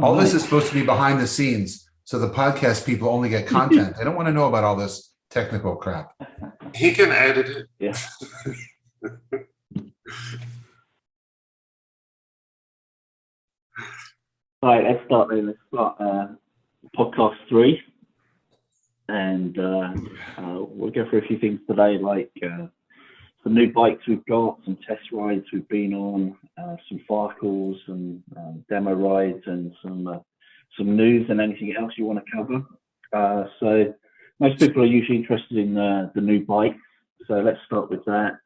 All this is supposed to be behind the scenes, so the podcast people only get content. They don't want to know about all this technical crap. He can edit it. Yeah. All right, let's start then. Let's start podcast 3. And we'll go through a few things today, like some new bikes we've got, some test rides we've been on, some farkles and demo rides, and some news and anything else you want to cover. So most people are usually interested in the new bike. So let's start with that.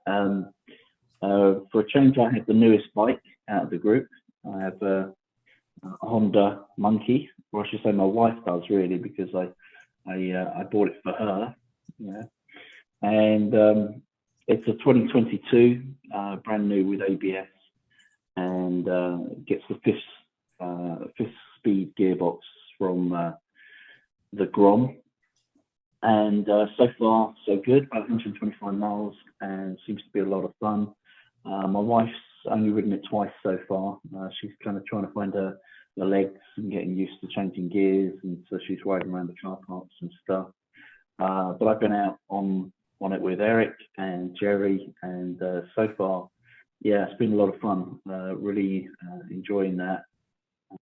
For a change, I have the newest bike out of the group. I have a Honda MkII, or I should say my wife does really, because I bought it for her, and it's a 2022, brand new with ABS, and gets the fifth speed gearbox from the Grom, and so far so good. About 125 miles, and seems to be a lot of fun. My wife's only ridden it twice so far. She's kind of trying to find her legs and getting used to changing gears, and so she's riding around the car parks and stuff. But I've been out on it with Eric and Jerry, and so far, yeah, it's been a lot of fun. Really enjoying that.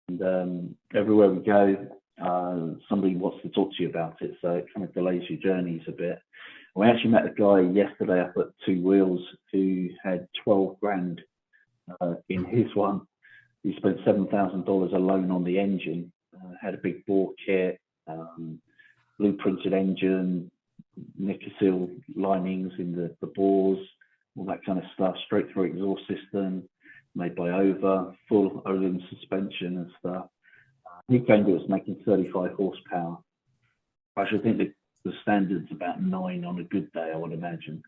And everywhere we go, somebody wants to talk to you about it, so it kind of delays your journeys a bit. We actually met a guy yesterday up at Two Wheels who had 12 grand in his one. He spent $7,000 alone on the engine, had a big bore kit, blueprinted engine, Nickel linings in the bores, all that kind of stuff, straight through exhaust system, made by Over, full Olin suspension and stuff. He claimed it was making 35 horsepower. I should think that the standard's about 9 on a good day, I would imagine.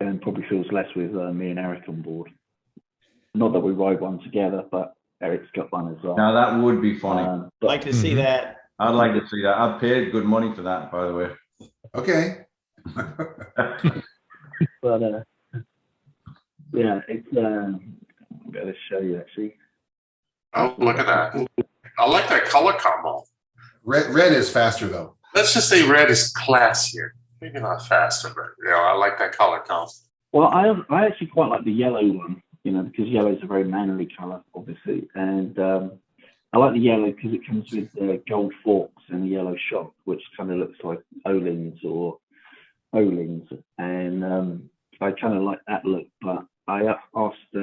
And probably feels less with me and Eric on board. Not that we ride one together, but Eric's got one as well. Now that would be funny. I'd like to see that. I'd like to see that. I've paid good money for that, by the way. Okay. But yeah, it's I'm going to show you actually. Oh, look at that. I like that color combo. Red is faster though. Let's just say red is classier. Maybe not faster, but I like that color combo. Well, I actually quite like the yellow one, because yellow is a very manly color, obviously. And I like the yellow because it comes with gold forks and a yellow shock, which kind of looks like Olins or Olins. And I kind of like that look, but I asked,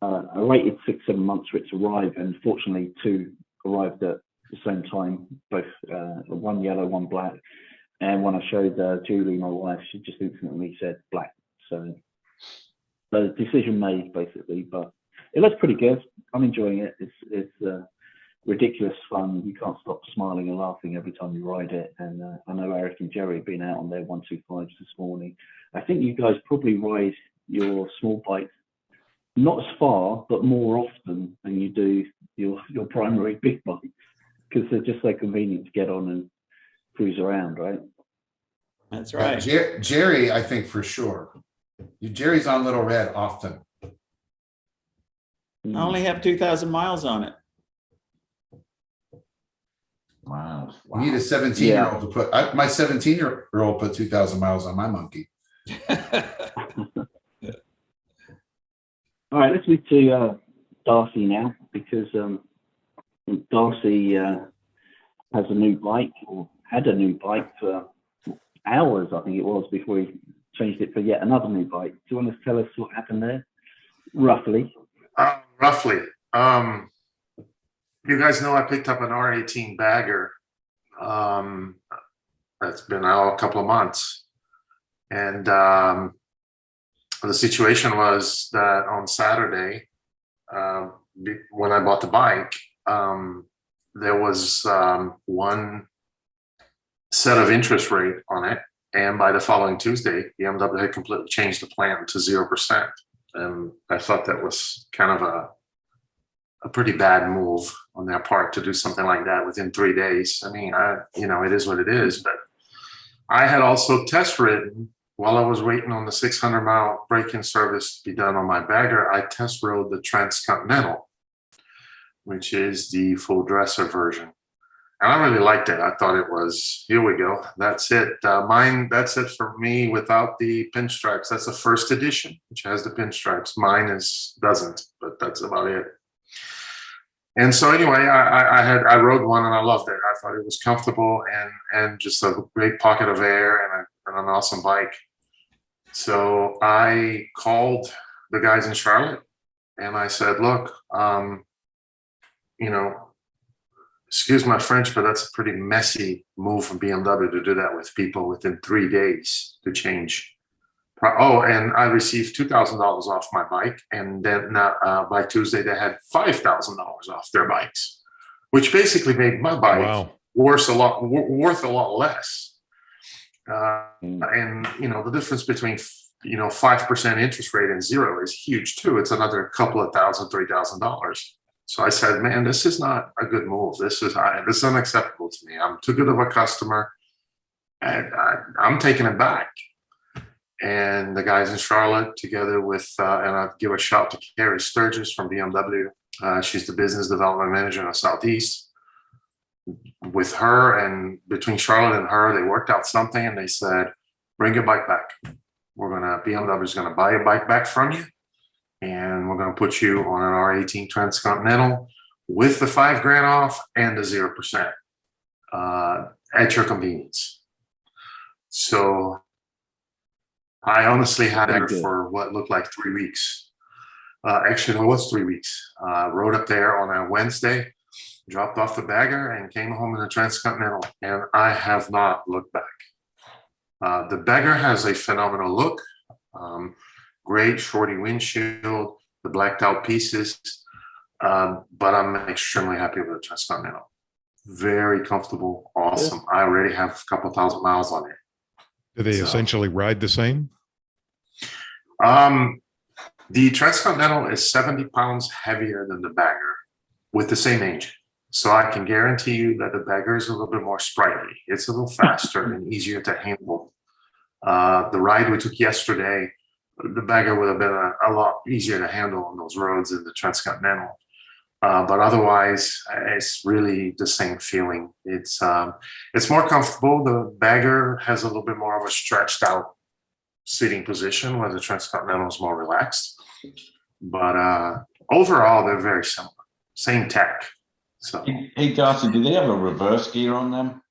I waited 6-7 months for it to arrive, and fortunately 2 arrived at the same time, both one yellow, one black. And when I showed Julie, my wife, she just instantly said black. So the decision made, basically, but it looks pretty good. I'm enjoying it. It's ridiculous fun. You can't stop smiling and laughing every time you ride it. And I know Eric and Jerry have been out on their 125s this morning. I think you guys probably ride your small bikes not as far, but more often than you do your primary big bike, because they're just so convenient to get on and cruise around, right? That's right. Jerry, I think for sure. Jerry's on Little Red often. I only have 2,000 miles on it. Wow. You need a 17-year-old to put. My 17-year-old put 2,000 miles on my MkII. All right, let's move to Darcy now, because Darcy has a new bike, or had a new bike for hours, I think it was, before he changed it for yet another new bike. Do you want to tell us what happened there, roughly? Roughly. You guys know I picked up an R18 bagger. That's been out a couple of months. And the situation was that on Saturday, when I bought the bike, there was one set of interest rate on it. And by the following Tuesday, BMW had completely changed the plan to 0%. And I thought that was kind of a pretty bad move on their part to do something like that within 3 days. I mean, it is what it is. But I had also test ridden while I was waiting on the 600-mile break-in service to be done on my bagger. I test rode the Transcontinental, which is the full dresser version. And I really liked it. I thought it was, here we go. That's it. That's it for me without the pinstripes. That's the first edition, which has the pinstripes. Mine doesn't, but that's about it. And so anyway, I rode one and I loved it. I thought it was comfortable and just a great pocket of air and an awesome bike. So I called the guys in Charlotte and I said, look, you know, excuse my French, but that's a pretty messy move from BMW to do that with people within 3 days to change. Oh, and I received $2,000 off my bike, and then by Tuesday they had $5,000 off their bikes, which basically made my bike worth a lot less. And you know, the difference between 5% interest rate and zero is huge too. It's another couple of $1,000, $3,000. So I said, man, this is not a good move. This is unacceptable to me. I'm too good of a customer, and I'm taking it back. And the guys in Charlotte, together with, and I'll give a shout to Carrie Sturgis from BMW. She's the business development manager in the Southeast. With her and between Charlotte and her, they worked out something, and they said, bring your bike back. BMW is gonna buy your bike back from you. And we're going to put you on an R18 Transcontinental with the $5,000 off and the 0% at your convenience. So I honestly had it for what looked like 3 weeks. Actually, no, it was 3 weeks. Rode up there on a Wednesday, dropped off the bagger, and came home in the Transcontinental. And I have not looked back. The bagger has a phenomenal look. Great shorty windshield, the blacked out pieces, but I'm extremely happy with the Transcontinental. Very comfortable, awesome. I already have a couple thousand miles on it. Do they essentially ride the same? The Transcontinental is 70 pounds heavier than the bagger with the same engine. So I can guarantee you that the bagger is a little bit more sprightly. It's a little faster and easier to handle. The ride we took yesterday, the bagger would have been a lot easier to handle on those roads than the Transcontinental. But otherwise, it's really the same feeling. It's more comfortable. The bagger has a little bit more of a stretched out sitting position, where the Transcontinental is more relaxed. But overall, they're very similar. Same tech. So, hey, Darcy, do they have a reverse gear on them?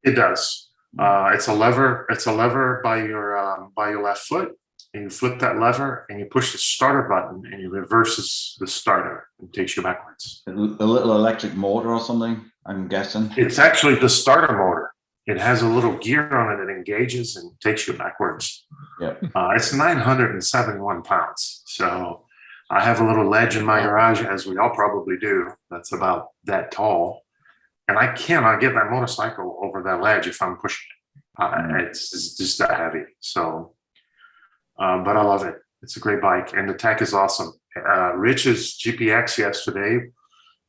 It does. It's a lever. It's a lever by your left foot. And you flip that lever and you push the starter button and it reverses the starter and takes you backwards. A little electric motor or something, I'm guessing. It's actually the starter motor. It has a little gear on it that engages and takes you backwards. Yeah. It's 971 pounds. So I have a little ledge in my garage, as we all probably do. That's about that tall. And I cannot get that motorcycle over that ledge if I'm pushing it. It's just that heavy. So, but I love it. It's a great bike, and the tech is awesome. Rich's GPX yesterday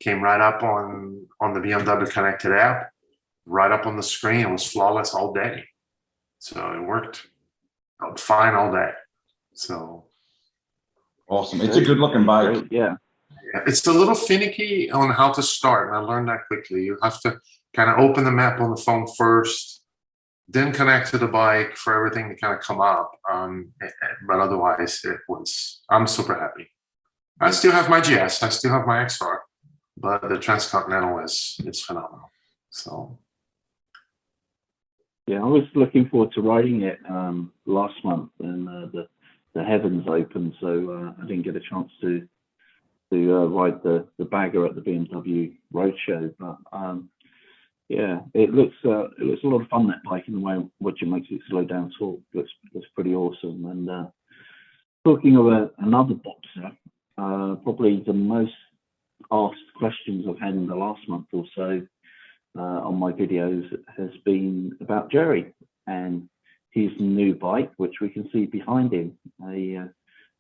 came right up on the BMW connected app, right up on the screen. It was flawless all day. So it worked fine all day. So awesome. It's a good looking bike. Yeah. It's a little finicky on how to start, and I learned that quickly. You have to kind of open the map on the phone first, then connect to the bike for everything to kind of come up. But otherwise, I'm super happy. I still have my GS, I still have my XR, but the Transcontinental is phenomenal. So, yeah, I was looking forward to riding it last month, and the heavens opened, so I didn't get a chance to ride the bagger at the BMW Roadshow. But yeah, it looks a lot of fun, that bike, in the way in which it makes it slow down talk. Looks pretty awesome. And talking of another boxer, probably the most asked questions I've had in the last month or so on my videos has been about Jerry and his new bike, which we can see behind him, a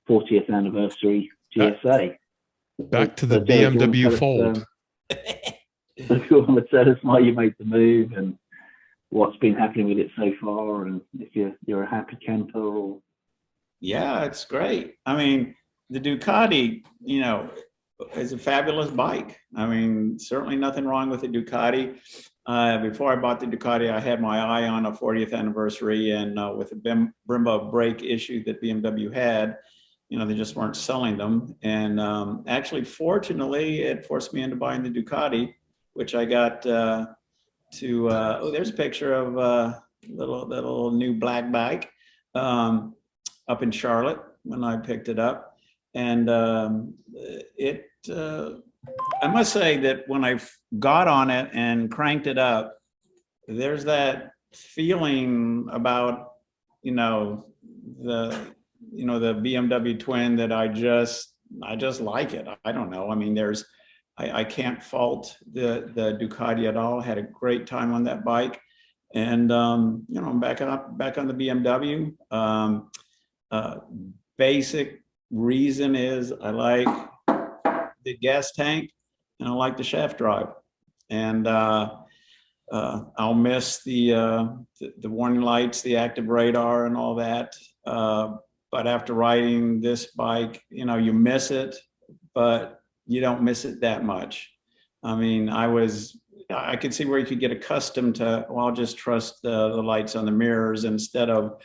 40th anniversary GSA. Back to the BMW Fold. If you want to tell us why you made the move and what's been happening with it so far, and if you're a happy camper or... Yeah, it's great. I mean, the Ducati, is a fabulous bike. I mean, certainly nothing wrong with the Ducati. Before I bought the Ducati, I had my eye on a 40th anniversary, and with the Brembo brake issue that BMW had, you know, they just weren't selling them. And actually, fortunately, it forced me into buying the Ducati, which I got oh, there's a picture of that little new black bike up in Charlotte when I picked it up. And I must say that when I got on it and cranked it up, there's that feeling about, you know, the BMW twin that I just like it. I don't know. I mean, I can't fault the Ducati at all. Had a great time on that bike. And, you know, I'm back on the BMW. Basic reason is I like the gas tank and I like the shaft drive. And I'll miss the warning lights, the active radar and all that. But after riding this bike, you know, you miss it, but you don't miss it that much. I mean, I could see where you could get accustomed to, well, I'll just trust the lights on the mirrors instead of,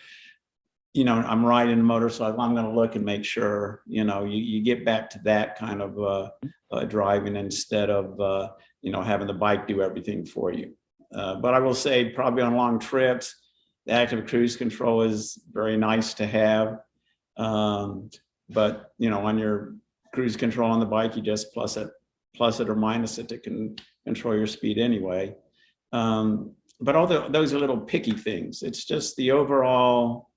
you know, I'm riding a motorcycle, I'm going to look and make sure, you know, you get back to that kind of driving instead of, you know, having the bike do everything for you. But I will say probably on long trips, the active cruise control is very nice to have. But, you know, on your cruise control on the bike, you just plus it or minus it to control your speed anyway. But all those are little picky things. It's just the overall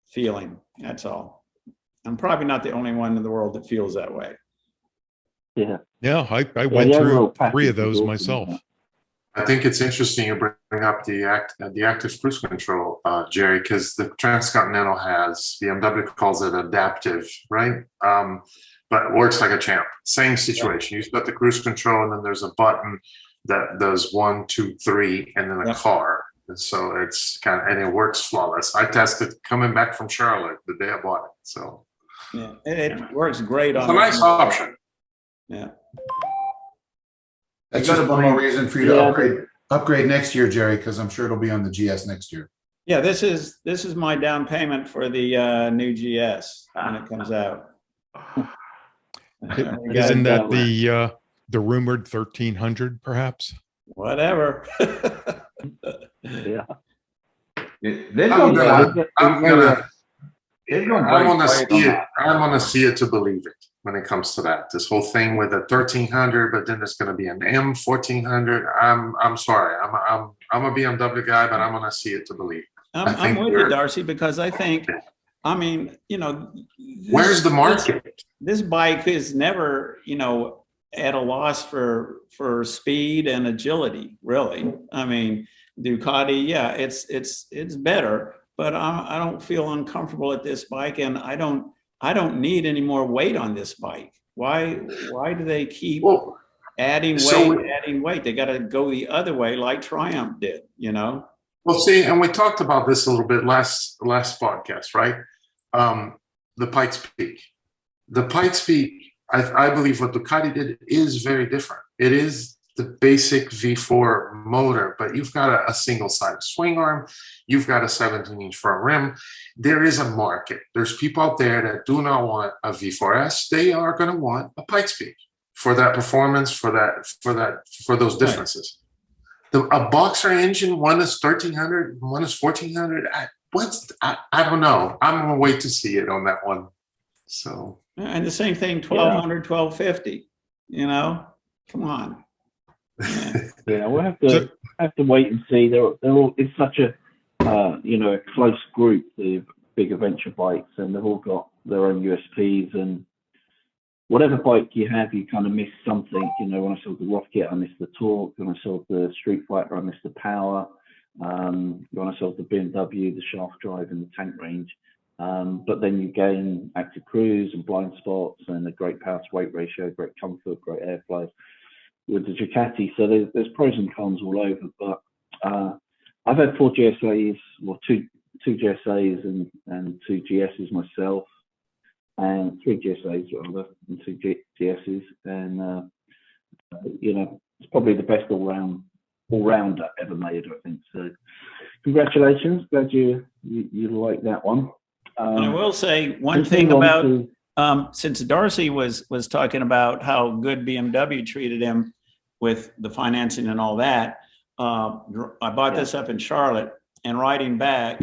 feeling, that's all. I'm probably not the only one in the world that feels that way. Yeah. Yeah, I went through 3 of those awesome, myself. I think it's interesting you bring up the active cruise control, Jerry, because the Transcontinental has, BMW calls it adaptive, right? But it works like a champ. Same situation. You've got the cruise control, and then there's a button that does 1, 2, 3, and then a car. And so it's and it works flawless. I tested coming back from Charlotte the day I bought it. So yeah, it works great. It's a nice option. Yeah. That's just one more reason for you to upgrade next year, Jerry, because I'm sure it'll be on the GS next year. Yeah, this is my down payment for the new GS when it comes out. Isn't that the rumored 1300, perhaps? Whatever. Yeah. I want to see it to believe it when it comes to that. This whole thing with the 1300, but then there's going to be an M1400. I'm sorry. I'm a BMW guy, but I'm going to see it to believe. I'm with you, Darcy, because I think, I mean, you know, where's the market? This bike is never, you know, at a loss for speed and agility, really. I mean, Ducati, yeah, it's better, but I don't feel uncomfortable at this bike, and I don't need any more weight on this bike. Why do they keep adding weight? They got to go the other way like Triumph did, you know? Well, see, and we talked about this a little bit last podcast, right? The Pikes Peak. The Pikes Peak, I believe what Ducati did is very different. It is the basic V4 motor, but you've got a single-sided swing arm. You've got a 17-inch front rim. There is a market. There's people out there that do not want a V4S. They are going to want a Pikes Peak for that performance, for those differences. Right. A boxer engine, one is 1300, one is 1400. I don't know. I'm going to wait to see it on that one. So. And the same thing, 1200, 1250. You know, come on. Yeah, we'll have to wait and see. They're all. It's such a a close group, the big adventure bikes, and they've all got their own USPs. And whatever bike you have, you kind of miss something. You know, when I sold the Rocket, I missed the torque. When I sold the Street Fighter, I missed the power. When I sold the BMW, the shaft drive and the tank range. But then you gain active cruise and blind spots and a great power to weight ratio, great comfort, great airflow with the Ducati. So there's pros and cons all over. But I've had 4 GSAs, well, two GSAs and 2 GSs myself. and 3 GSAs rather, and 2 GSs, and it's probably the best all-rounder ever made, I think. So, congratulations! Glad you like that one. And I will say one thing about since Darcy was talking about how good BMW treated him with the financing and all that. I bought this up in Charlotte, and riding back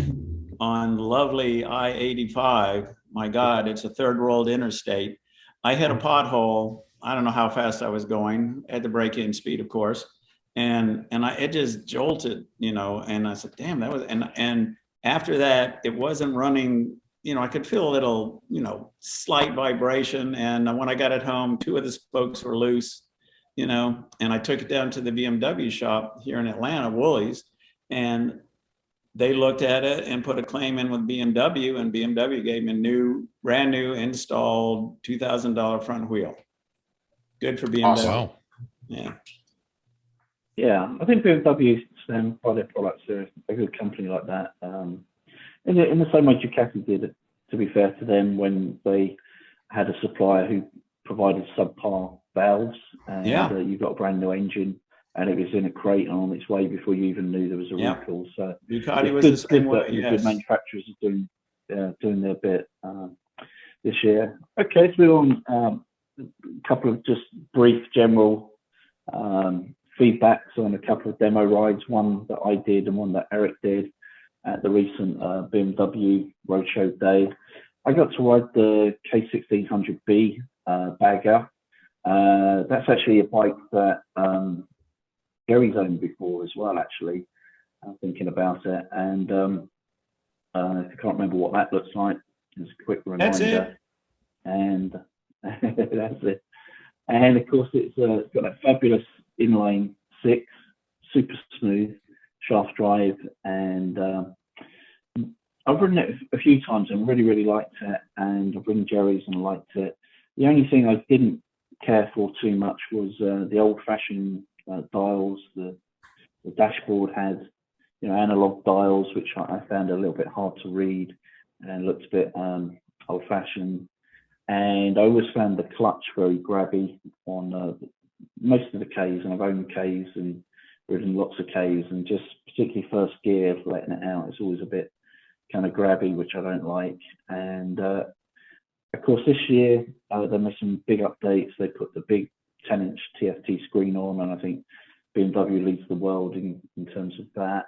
on lovely I-85. My God, it's a third world interstate. I hit a pothole. I don't know how fast I was going at the break-in speed, of course. And it just jolted, and I said, damn, that was, and after that, it wasn't running, I could feel a little, slight vibration. And when I got it home, 2 of the spokes were loose, and I took it down to the BMW shop here in Atlanta, Woolies, and they looked at it and put a claim in with BMW, and BMW gave me brand new installed $2,000 front wheel. Good for BMW. Awesome. Wow. Yeah. Yeah, I think BMW stand by their products. They're a good company like that. In the same way Ducati did, to be fair to them, when they had a supplier who provided subpar valves, and you got a brand new engine, and it was in a crate and on its way before you even knew there was a recall. So Ducati was the same way. Good manufacturers are doing their bit this year. Okay, so we're on a couple of just brief general feedbacks on a couple of demo rides, one that I did and one that Eric did at the recent BMW Roadshow Day. I got to ride the K16B bagger. That's actually a bike that Gary's owned before as well, actually. I'm thinking about it, and I can't remember what that looks like. It's a quick reminder. That's it. And that's it. And of course, it's got that fabulous inline 6, super smooth shaft drive, and I've ridden it a few times and really, really liked it. And I've ridden Jerry's and liked it. The only thing I didn't care for too much was the old-fashioned dials. The dashboard had, analog dials, which I found a little bit hard to read and looked a bit old-fashioned. And I always found the clutch very grabby on most of the Ks, and I've owned Ks and ridden lots of Ks, and just particularly first gear, letting it out, it's always a bit kind of grabby, which I don't like. And of course, this year they made some big updates. They put the big 10-inch TFT screen on, and I think BMW leads the world in terms of that.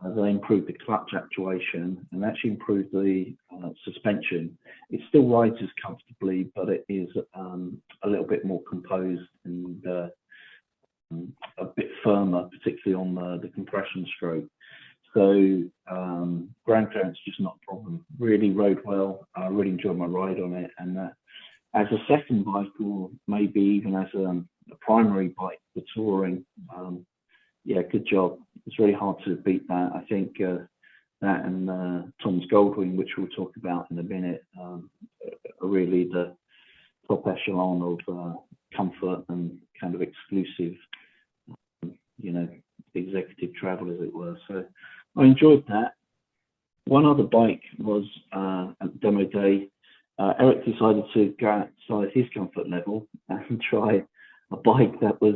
They improved the clutch actuation and actually improved the suspension. It still rides as comfortably, but it is a little bit more composed and a bit firmer, particularly on the compression stroke. So ground clearance is just not a problem. Really rode well. I really enjoyed my ride on it. And as a second bike, or maybe even as a primary bike for touring, good job. It's really hard to beat that. I think that and Tom's Goldwing, which we'll talk about in a minute, are really the top echelon of comfort and kind of exclusive, executive travel, as it were. So I enjoyed that. One other bike was at demo day. Eric decided to go outside his comfort level and try a bike that was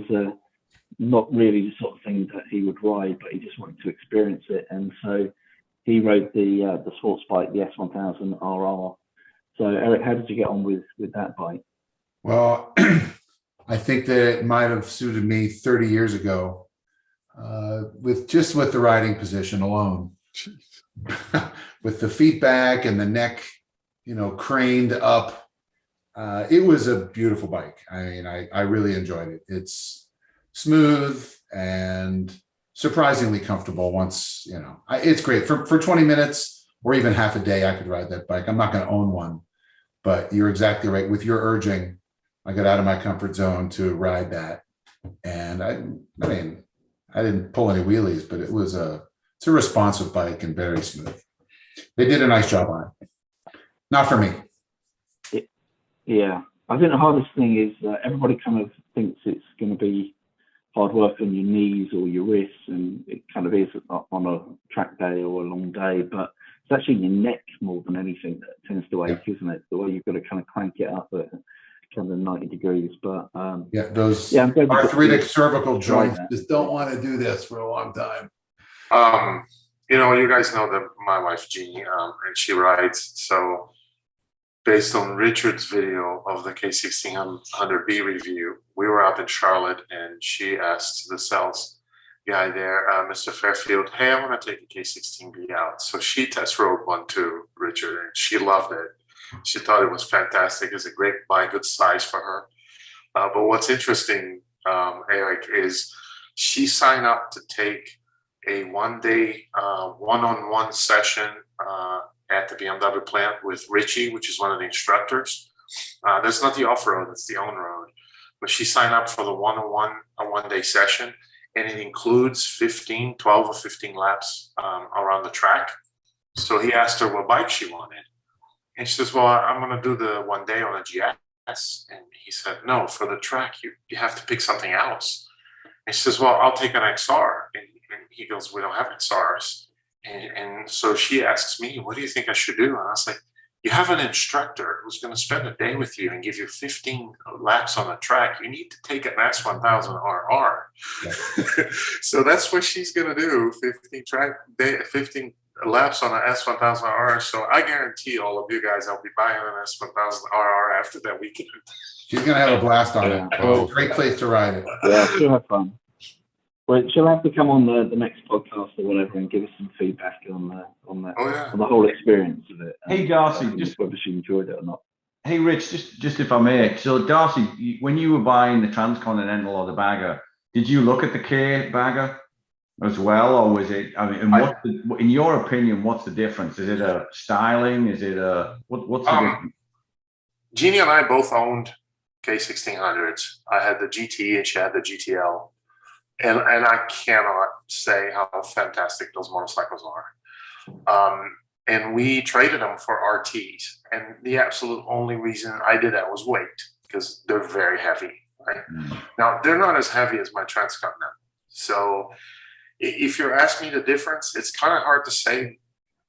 not really the sort of thing that he would ride, but he just wanted to experience it. And so he rode the sports bike, the S1000 RR. So Eric, how did you get on with that bike? Well, I think that it might have suited me 30 years ago with the riding position alone. With the feet back and the neck, craned up. It was a beautiful bike. I mean, I really enjoyed it. It's smooth and surprisingly comfortable once, it's great. For 20 minutes or even half a day, I could ride that bike. I'm not going to own one, but you're exactly right. With your urging, I got out of my comfort zone to ride that. And I didn't pull any wheelies, but it's a responsive bike and very smooth. They did a nice job on it. Not for me. Yeah, I think the hardest thing is everybody kind of thinks it's going to be hard work on your knees or your wrists, and it kind of is on a track day or a long day. But it's actually your neck more than anything that tends to ache, isn't it? The way you've got to kind of crank it up at kind of 90 degrees. But those I'm glad you got arthritic to cervical try joints that. just don't want to do this for a long time. You know, you guys know that my wife Jeannie, and she rides. So based on Richard's video of the K16B review, we were out in Charlotte, and she asked the sales guy there, Mr. Fairfield, hey, I want to take a K16B out. So she test rode one too, Richard, and she loved it. She thought it was fantastic. It's a great bike, good size for her. But what's interesting, Eric, is she signed up to take a one-day one-on-one session at the BMW plant with Richie, which is one of the instructors. That's not the off-road, it's the on-road. But she signed up for the one-on-one, a one-day session, and it includes 12 or 15 laps around the track. So he asked her what bike she wanted. And she says, well, I'm going to do the one day on a GS. And he said, no, for the track, you have to pick something else. And she says, well, I'll take an XR. And he goes, we don't have XRs. And so she asks me, what do you think I should do? And I was like, you have an instructor who's going to spend a day with you and give you 15 laps on the track. You need to take an S1000RR. Yeah. So that's what she's going to do, 15 laps on an S1000RR. So I guarantee all of you guys, I'll be buying an S1000RR after that weekend. She's going to have a blast on it. Oh. It's a great place to ride it. Yeah, she'll have fun. Well, she'll have to come on the next podcast or whatever and give us some feedback on the whole experience of it. Hey, Darcy, just whether she enjoyed it or not. Hey, Rich, just if I may. So, Darcy, when you were buying the Transcontinental or the Bagger, did you look at the K Bagger as well, or was it? I mean, in your opinion, what's the difference? Is it a styling? Is it a what's the difference? Jeannie and I both owned K1600s. I had the GT and she had the GTL. And I cannot say how fantastic those motorcycles are. And we traded them for RTs. And the absolute only reason I did that was weight, because they're very heavy, right? Now, they're not as heavy as my Transcontinental. So if you're asking me the difference, it's kind of hard to say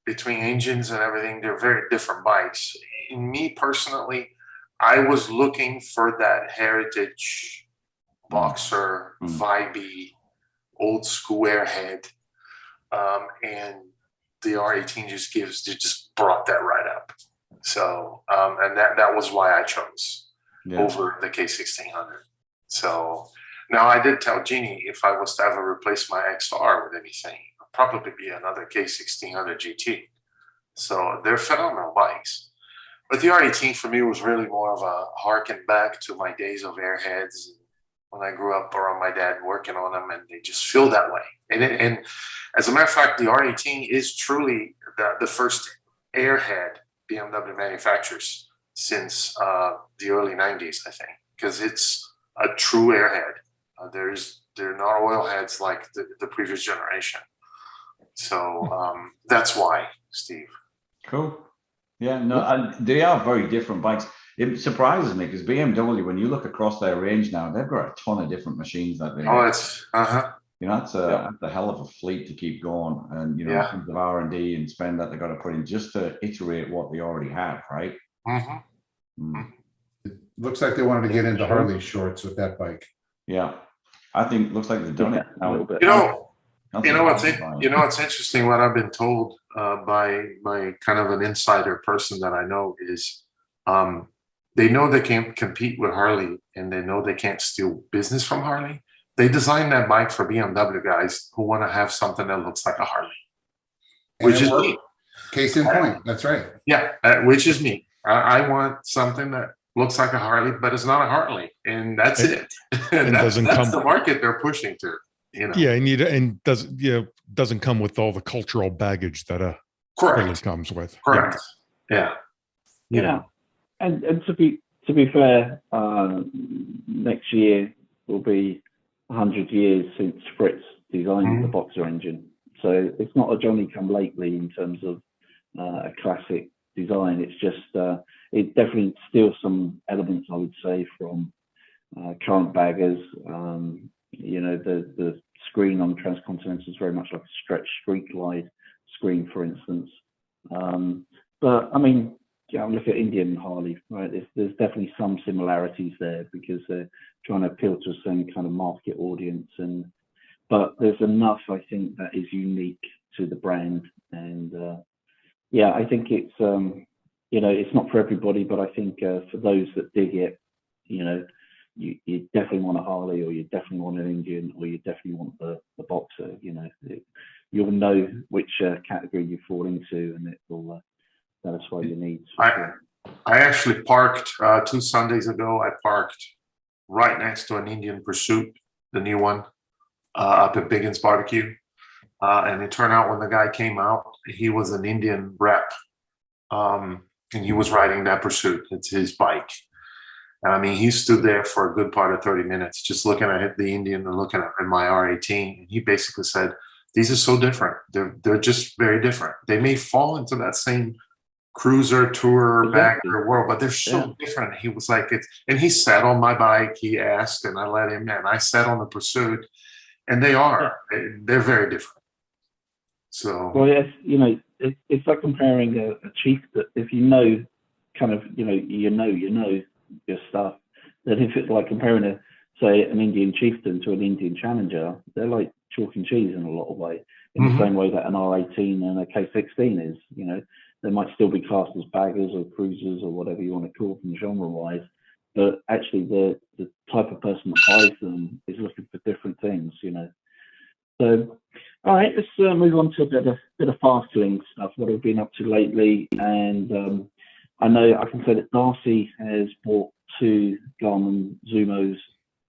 between engines and everything. They're very different bikes. In me personally, I was looking for that heritage boxer, vibey, old school airhead, and the R18 just brought that right up. So, and that was why I chose over the K1600. So now I did tell Jeannie if I was to ever replace my XR with anything, it'd probably be another K1600 GT. So they're phenomenal bikes. But the R18 for me was really more of a harken back to my days of airheads when I grew up around my dad working on them, and they just feel that way. And as a matter of fact, the R18 is truly the first airhead BMW manufacturers since the early 90s, I think, because it's a true airhead. They're not oil heads like the previous generation. So that's why, Steve. Cool. Yeah, no, and they are very different bikes. It surprises me because BMW, when you look across their range now, they've got a ton of different machines that they. Oh, it's you know, that's a hell of a fleet to keep going, and you know, in terms of R&D and spend that they got to put in just to iterate what they already have, right? It looks like they wanted to get into Harley shorts with that bike. Yeah, I think looks like they've done it a little bit. You know what's interesting. What I've been told by kind of an insider person that I know is, they know they can't compete with Harley, and they know they can't steal business from Harley. They designed that bike for BMW guys who want to have something that looks like a Harley, which is me. Case in point. That's right. Yeah, which is me. I want something that looks like a Harley, but it's not a Harley, and that's it. And that's the market they're pushing to. You know? Yeah, and doesn't come with all the cultural baggage that a Harley comes with. Correct. Yeah. And to be fair, next year will be 100 years since Fritz designed the Boxer engine. So it's not a Johnny come lately in terms of a classic design. It's just it definitely steals some elements, I would say, from current baggers. You know, the screen on Transcontinental is very much like a stretched street glide screen, for instance. But I mean, yeah, look at Indian and Harley, right? There's definitely some similarities there because they're trying to appeal to a certain kind of market audience, but there's enough, I think, that is unique to the brand. And yeah, I think it's it's not for everybody, but I think for those that dig it, you definitely want a Harley, or you definitely want an Indian, or you definitely want the Boxer. You'll know which category you fall into, and it will satisfy your needs. I actually parked 2 Sundays ago. I parked right next to an Indian Pursuit, the new one, up at Biggins Barbecue. And it turned out when the guy came out, he was an Indian rep, and he was riding that Pursuit. It's his bike. And I mean, he stood there for a good part of 30 minutes, just looking at the Indian and looking at my R18. And he basically said, "These are so different. They're just very different. They may fall into that same cruiser tour bagger world, but they're so different." He was like, and he sat on my bike. He asked, and I let him, and I sat on the Pursuit, and they're very different. So, well, yes, it's like comparing a chieftain. If you know, kind of, your stuff. Then if it's like comparing an Indian chieftain to an Indian challenger, they're like chalk and cheese in a lot of ways. In the same way that an R18 and a K16 is, they might still be classed as baggers or cruisers or whatever you want to call them genre-wise, but actually the type of person that buys them is looking for different things, So, all right, let's move on to a bit of fastling stuff, what I've been up to lately. And I know I can say that Darcy has bought 2 Garmin Zumos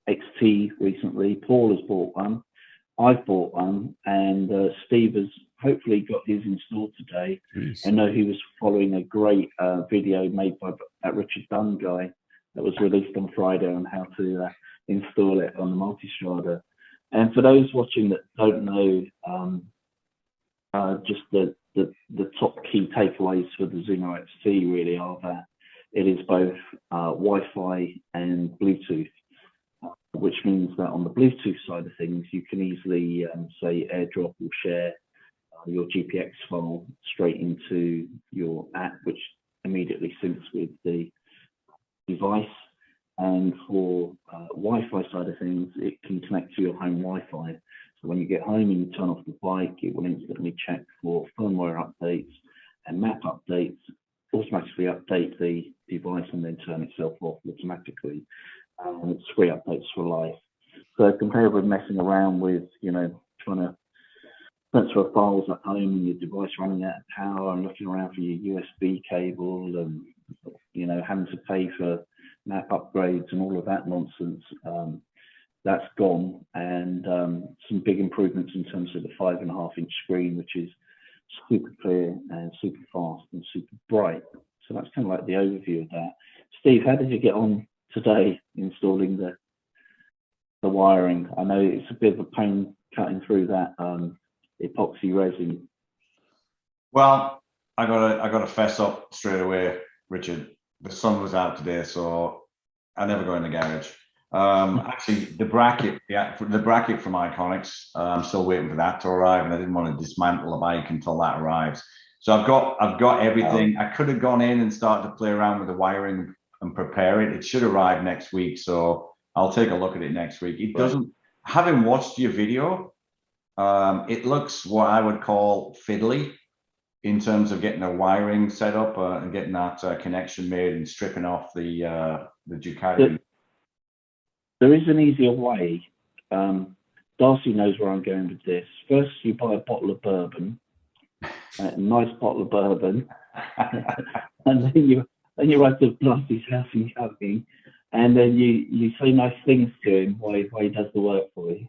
XT recently. Paul has bought one. I've bought one, and Steve has hopefully got his installed today. Jeez. I know he was following a great video made by that Richard.Ian.Dunn guy that was released on Friday on how to install it on the Multistrada. And for those watching that don't know, just the top key takeaways for the Zumo XT really are that it is both Wi-Fi and Bluetooth, which means that on the Bluetooth side of things, you can easily say airdrop or share your GPX file straight into your app, which immediately syncs with the device. And for Wi-Fi side of things, it can connect to your home Wi-Fi. So when you get home and you turn off the bike, it will instantly check for firmware updates and map updates, automatically update the device, and then turn itself off automatically. And it's free updates for life. So compared with messing around with, trying to transfer files at home and your device running out of power and looking around for your USB cable and, having to pay for map upgrades and all of that nonsense, that's gone. And some big improvements in terms of the 5.5-inch screen, which is super clear and super fast and super bright. So that's kind of like the overview of that. Steve, how did you get on today installing the wiring? I know it's a bit of a pain cutting through that epoxy resin. Well, I gotta fess up straight away, Richard. The sun was out today, so I never go in the garage. Actually, the bracket from Iconics, I'm still waiting for that to arrive, and I didn't want to dismantle the bike until that arrives. So I've got everything. I could have gone in and started to play around with the wiring and prepare it. It should arrive next week, so I'll take a look at it next week. It doesn't. Having watched your video, it looks what I would call fiddly in terms of getting a wiring set up and getting that connection made and stripping off the Ducati. There is an easier way. Darcy knows where I'm going with this. First, you buy a bottle of bourbon, a nice bottle of bourbon, and then you write to Darcy's house in Haptik, and then you say nice things to him while he does the work for you.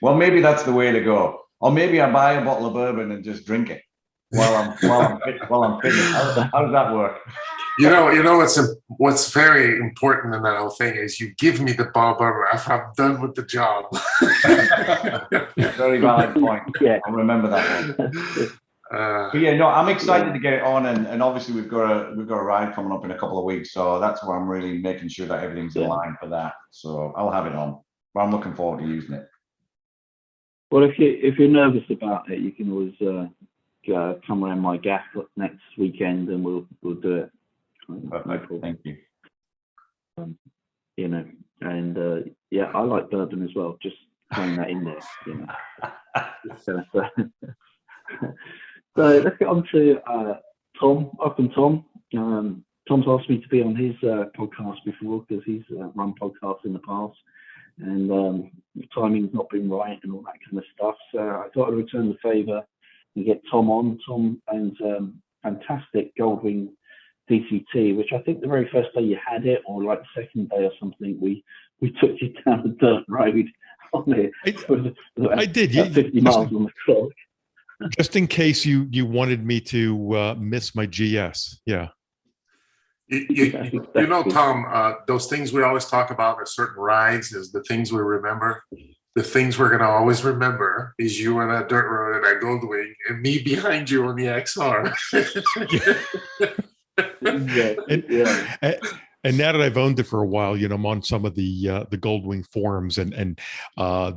Well, maybe that's the way to go. Or maybe I buy a bottle of bourbon and just drink it while I'm fitting. How does that work? What's very important in that whole thing is you give me the bottle bourbon after I'm done with the job. Very valid point. Yeah, I'll remember that one. But yeah, no, I'm excited to get it on, and obviously we've got a ride coming up in a couple of weeks, so that's where I'm really making sure that everything's in line for that. So I'll have it on. But I'm looking forward to using it. Well, if you're nervous about it, you can always come around my gaff next weekend, and we'll do it. No problem. Thank you. You know, and yeah, I like bourbon as well. Just throwing that in there. You know. So let's get on to Tom. Welcome, Tom. Tom's asked me to be on his podcast before because he's run podcasts in the past, and the timing's not been right and all that kind of stuff. So I thought I'd return the favour and get Tom on. Tom owns fantastic Goldwing DCT, which I think the very first day you had it, or like the second day or something, we took you down the dirt road on it. I did. 50 miles on the clock. Just in case you wanted me to miss my GS. Yeah. You know, Tom, those things we always talk about at certain rides is the things we remember. The things we're going to always remember is you on that dirt road at Goldwing and me behind you on the XR. And now that I've owned it for a while, you know, I'm on some of the Goldwing forums, and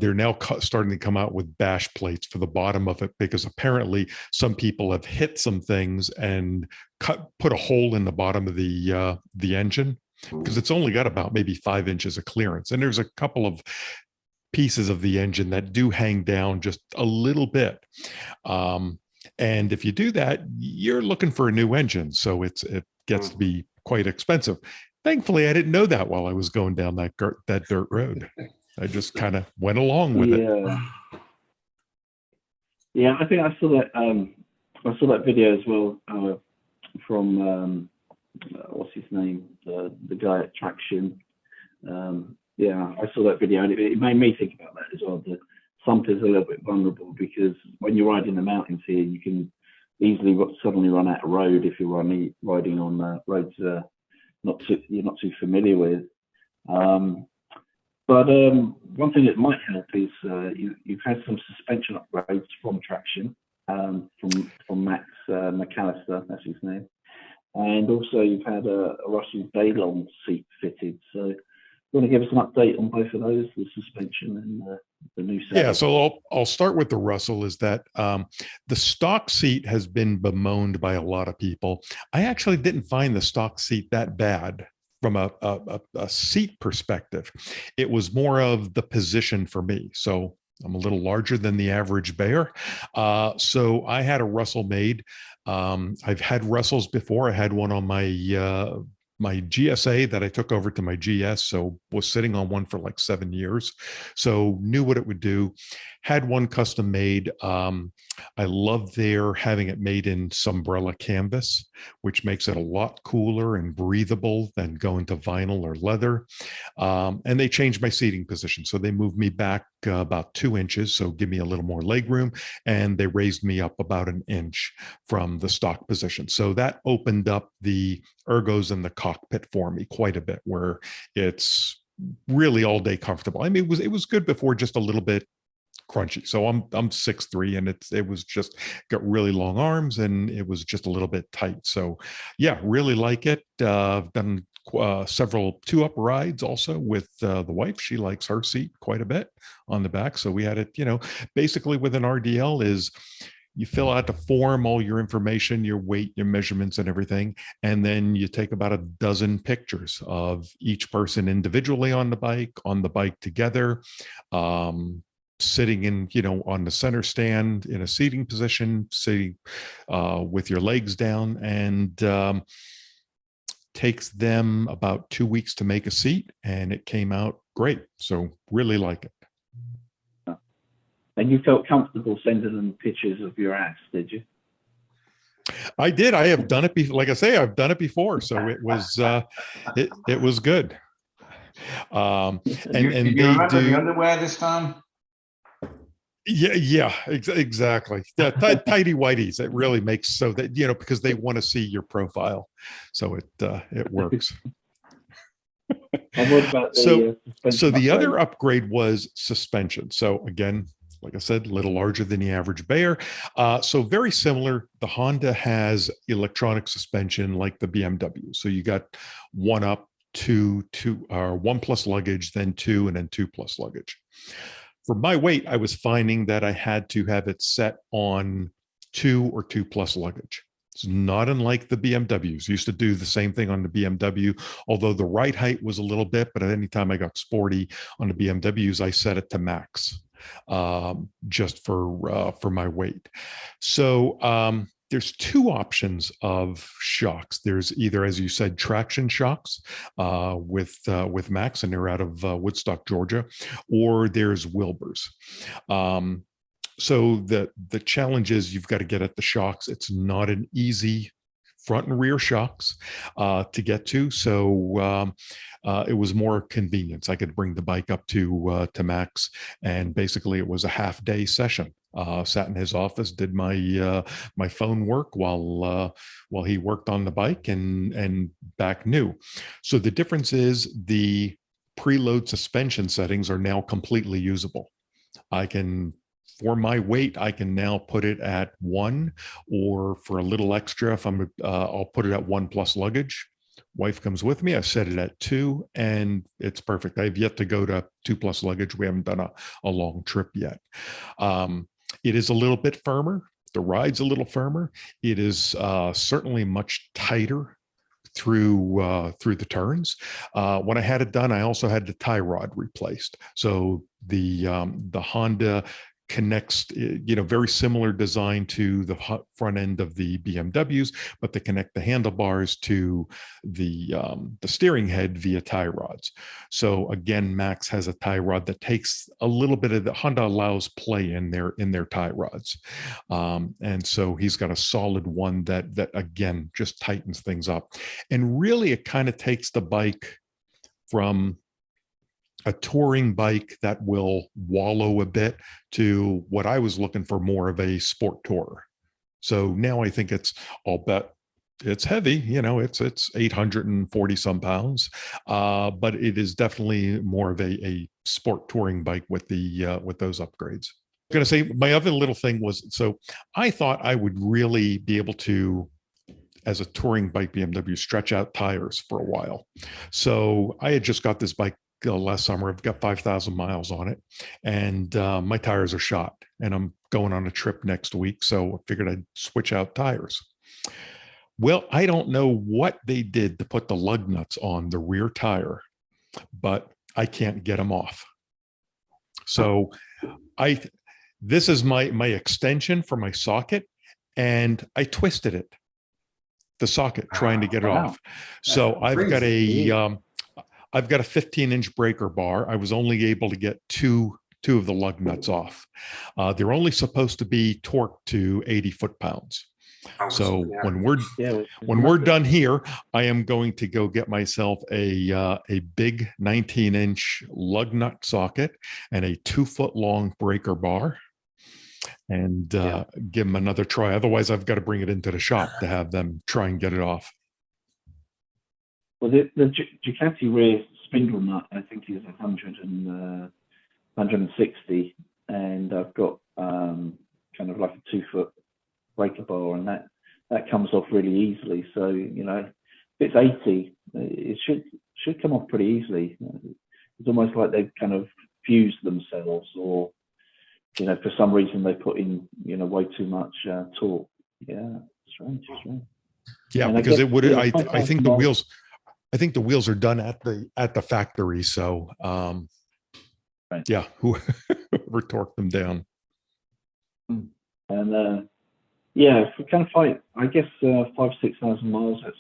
they're now starting to come out with bash plates for the bottom of it, because apparently some people have hit some things and put a hole in the bottom of the engine, because it's only got about maybe 5 inches of clearance, and there's a couple of pieces of the engine that do hang down just a little bit. And if you do that, you're looking for a new engine, so it gets to be quite expensive. Thankfully, I didn't know that while I was going down that dirt road. I just kind of went along with it. Yeah, I think I saw that. I saw that video as well from what's his name, the guy at Traction. Yeah, I saw that video, and it made me think about that as well. The Sump is a little bit vulnerable, because when you're riding the mountains here, you can easily suddenly run out of road if you're riding on roads you're not too familiar with. But one thing that might help is you've had some suspension upgrades from Traction, from Max McAllister, that's his name, and also you've had a Russell Daylong seat fitted. So you want to give us an update on both of those, the suspension and the new set? Yeah, so I'll start with the Russell. Is that the stock seat has been bemoaned by a lot of people. I actually didn't find the stock seat that bad from a seat perspective. It was more of the position for me. So I'm a little larger than the average bear. So I had a Russell made. I've had Russells before. I had one on my GSA that I took over to my GS, so was sitting on one for like 7 years. So knew what it would do. Had one custom made. I love their having it made in Sunbrella canvas, which makes it a lot cooler and breathable than going to vinyl or leather. And they changed my seating position. So they moved me back about 2 inches, so give me a little more leg room. And they raised me up about 1 inch from the stock position. So that opened up the ergos in the cockpit for me quite a bit, where it's really all day comfortable. I mean, it was good before, just a little bit crunchy. So I'm 6'3", and it was just got really long arms, and it was just a little bit tight. So yeah, really like it. I've done several 2-up rides also with the wife. She likes her seat quite a bit on the back. So we had it, you know, basically with an RDL is you fill out the form, all your information, your weight, your measurements and everything. And then you take about 12 pictures of each person individually on the bike together, sitting in, you know, on the center stand in a seating position, sitting with your legs down, and takes them about 2 weeks to make a seat, and it came out great. So really like it. And you felt comfortable sending them pictures of your ass, did you? I did. I have done it before. Like I say, I've done it before. So it was it was good. And they remember the underwear this time? Yeah, exactly. Yeah, tighty whities. It really makes so that, you know, because they want to see your profile, so it works. And what about the, so the other upgrade was suspension. So again, like I said, a little larger than the average bear. So very similar. The Honda has electronic suspension like the BMW. So you got 1 up, 2, 1 plus luggage, then 2, and then 2 plus luggage. For my weight, I was finding that I had to have it set on 2 or 2+ luggage. It's not unlike the BMWs. Used to do the same thing on the BMW, although the ride height was a little bit, but at any time I got sporty on the BMWs, I set it to max, just for my weight. So there's two options of shocks. There's either, as you said, traction shocks with Max, and they're out of Woodstock, Georgia, or there's Wilbur's. So the challenge is you've got to get at the shocks. It's not an easy front and rear shocks to get to. So it was more convenience. I could bring the bike up to Max, and basically it was a half-day session. Sat in his office, did my my phone work while he worked on the bike, and back new. So the difference is the preload suspension settings are now completely usable. I can, for my weight, I can now put it at 1, or for a little extra, if I'll put it at 1+ luggage. Wife comes with me. I set it at 2, and it's perfect. I've yet to go to 2+ luggage. We haven't done a long trip yet. It is a little bit firmer. The ride's a little firmer. It is certainly much tighter through the turns. When I had it done, I also had the tie rod replaced. So the Honda connects, very similar design to the front end of the BMWs, but they connect the handlebars to the steering head via tie rods. So again, Max has a tie rod that takes a little bit of the Honda allows play in their tie rods, and so he's got a solid one that again just tightens things up, and really it kind of takes the bike from a touring bike that will wallow a bit to what I was looking for, more of a sport tourer. So now I think it's heavy, it's 840 some pounds, but it is definitely more of a sport touring bike with those upgrades. I'm going to say my other little thing was, so I thought I would really be able to, as a touring bike BMW, stretch out tires for a while. So I had just got this bike last summer. I've got 5,000 miles on it, and my tires are shot, and I'm going on a trip next week. So I figured I'd switch out tires. Well, I don't know what they did to put the lug nuts on the rear tire, but I can't get them off. So this is my extension for my socket, and I twisted it, the socket, trying to get it off. So I've got a 15-inch breaker bar. I was only able to get two of the lug nuts off. They're only supposed to be torqued to 80 foot-pounds. So when we're done here, I am going to go get myself a big 19-inch lug nut socket and a 2-foot-long breaker bar, and give them another try. Otherwise, I've got to bring it into the shop to have them try and get it off. Well, the Ducati rear spindle nut, I think, is 160, and I've got kind of like a 2-foot breaker bar, and that comes off really easily. So if it's 80, it should come off pretty easily. It's almost like they've kind of fused themselves, or for some reason they put in way too much torque. Yeah, strange. Yeah, and because it would. I think the wheels. I think the wheels are done at the factory. So right. Yeah, whoever torqued them down. And for kind of I guess 5,000-6,000 miles. That's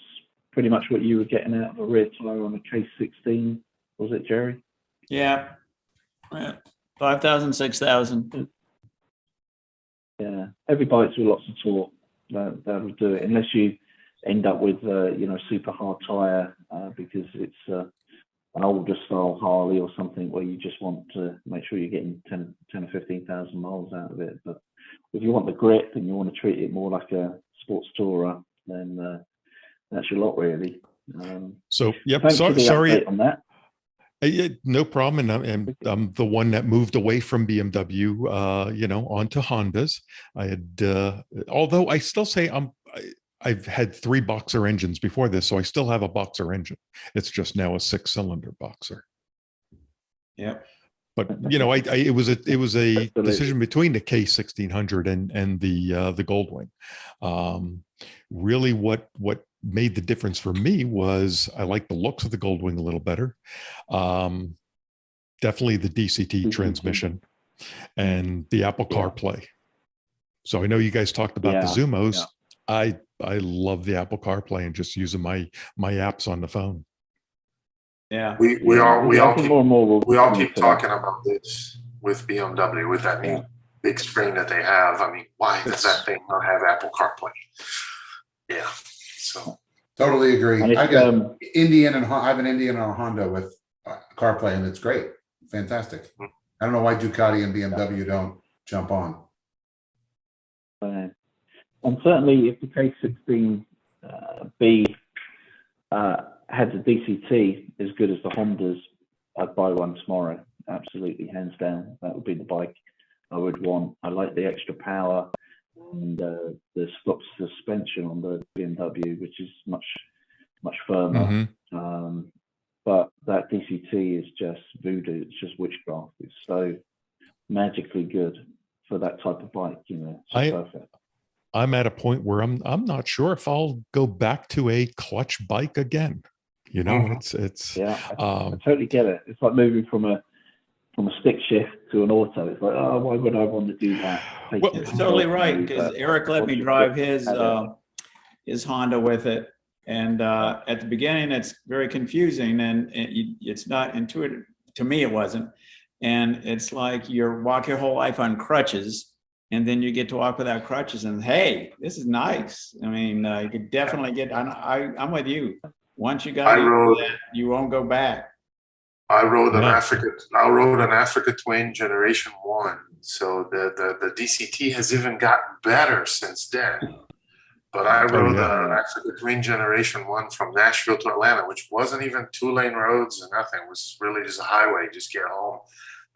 pretty much what you were getting out of a rear tire on a K16. Was it, Jerry? Yeah. 5,000, 6,000. Yeah, every bike's with lots of torque. That'll do it, unless you end up with super hard tire because it's an older style Harley or something where you just want to make sure you're getting 10 or 15,000 miles out of it. But if you want the grip and you want to treat it more like a sports tourer, then that's your lot, really. So yep, thanks for the sorry update on that. No problem, and I'm the one that moved away from BMW, onto Hondas. I had, although I still say I've had 3 boxer engines before this, so I still have a boxer engine. It's just now a 6-cylinder boxer. Yep. But you know, it was a Absolutely. decision between the K1600 and the Goldwing. Really, what made the difference for me was I like the looks of the Goldwing a little better. Definitely the DCT transmission and the Apple CarPlay. So I know you guys talked about the Zumos. Yeah. I love the Apple CarPlay and just using my apps on the phone. Yeah. We all keep to talking about this with BMW with that new big screen that they have. I mean, why does that thing not have Apple CarPlay? Yeah. So Totally agree. And I it's, got Indian and I have an Indian and a Honda with CarPlay, and it's great, fantastic. I don't know why Ducati and BMW don't jump on. And certainly, if the K16B had the DCT as good as the Hondas, I'd buy one tomorrow. Absolutely, hands down. That would be the bike I would want. I like the extra power and the stop suspension on the BMW, which is much firmer. But that DCT is just voodoo. It's just witchcraft. It's so magically good for that type of bike. You know, it's perfect. I'm at a point where I'm not sure if I'll go back to a clutch bike again. You know, it's yeah. I totally get it. It's like moving from a stick shift to an auto. It's like, oh, why would I want to do that? Well, it's totally right, because Eric let me drive his Honda with it, and at the beginning it's very confusing, and it's not intuitive. To me, it wasn't, and it's like you walk your whole life on crutches, and then you get to walk without crutches, and hey, this is nice. I mean, you could definitely get. I'm with you. Once you got that, you won't go back. I rode an Africa Twin Generation 1. So the DCT has even gotten better since then. But I rode an Africa Twin Generation 1 from Nashville to Atlanta, which wasn't even 2-lane roads and nothing. It was really just a highway, just get home.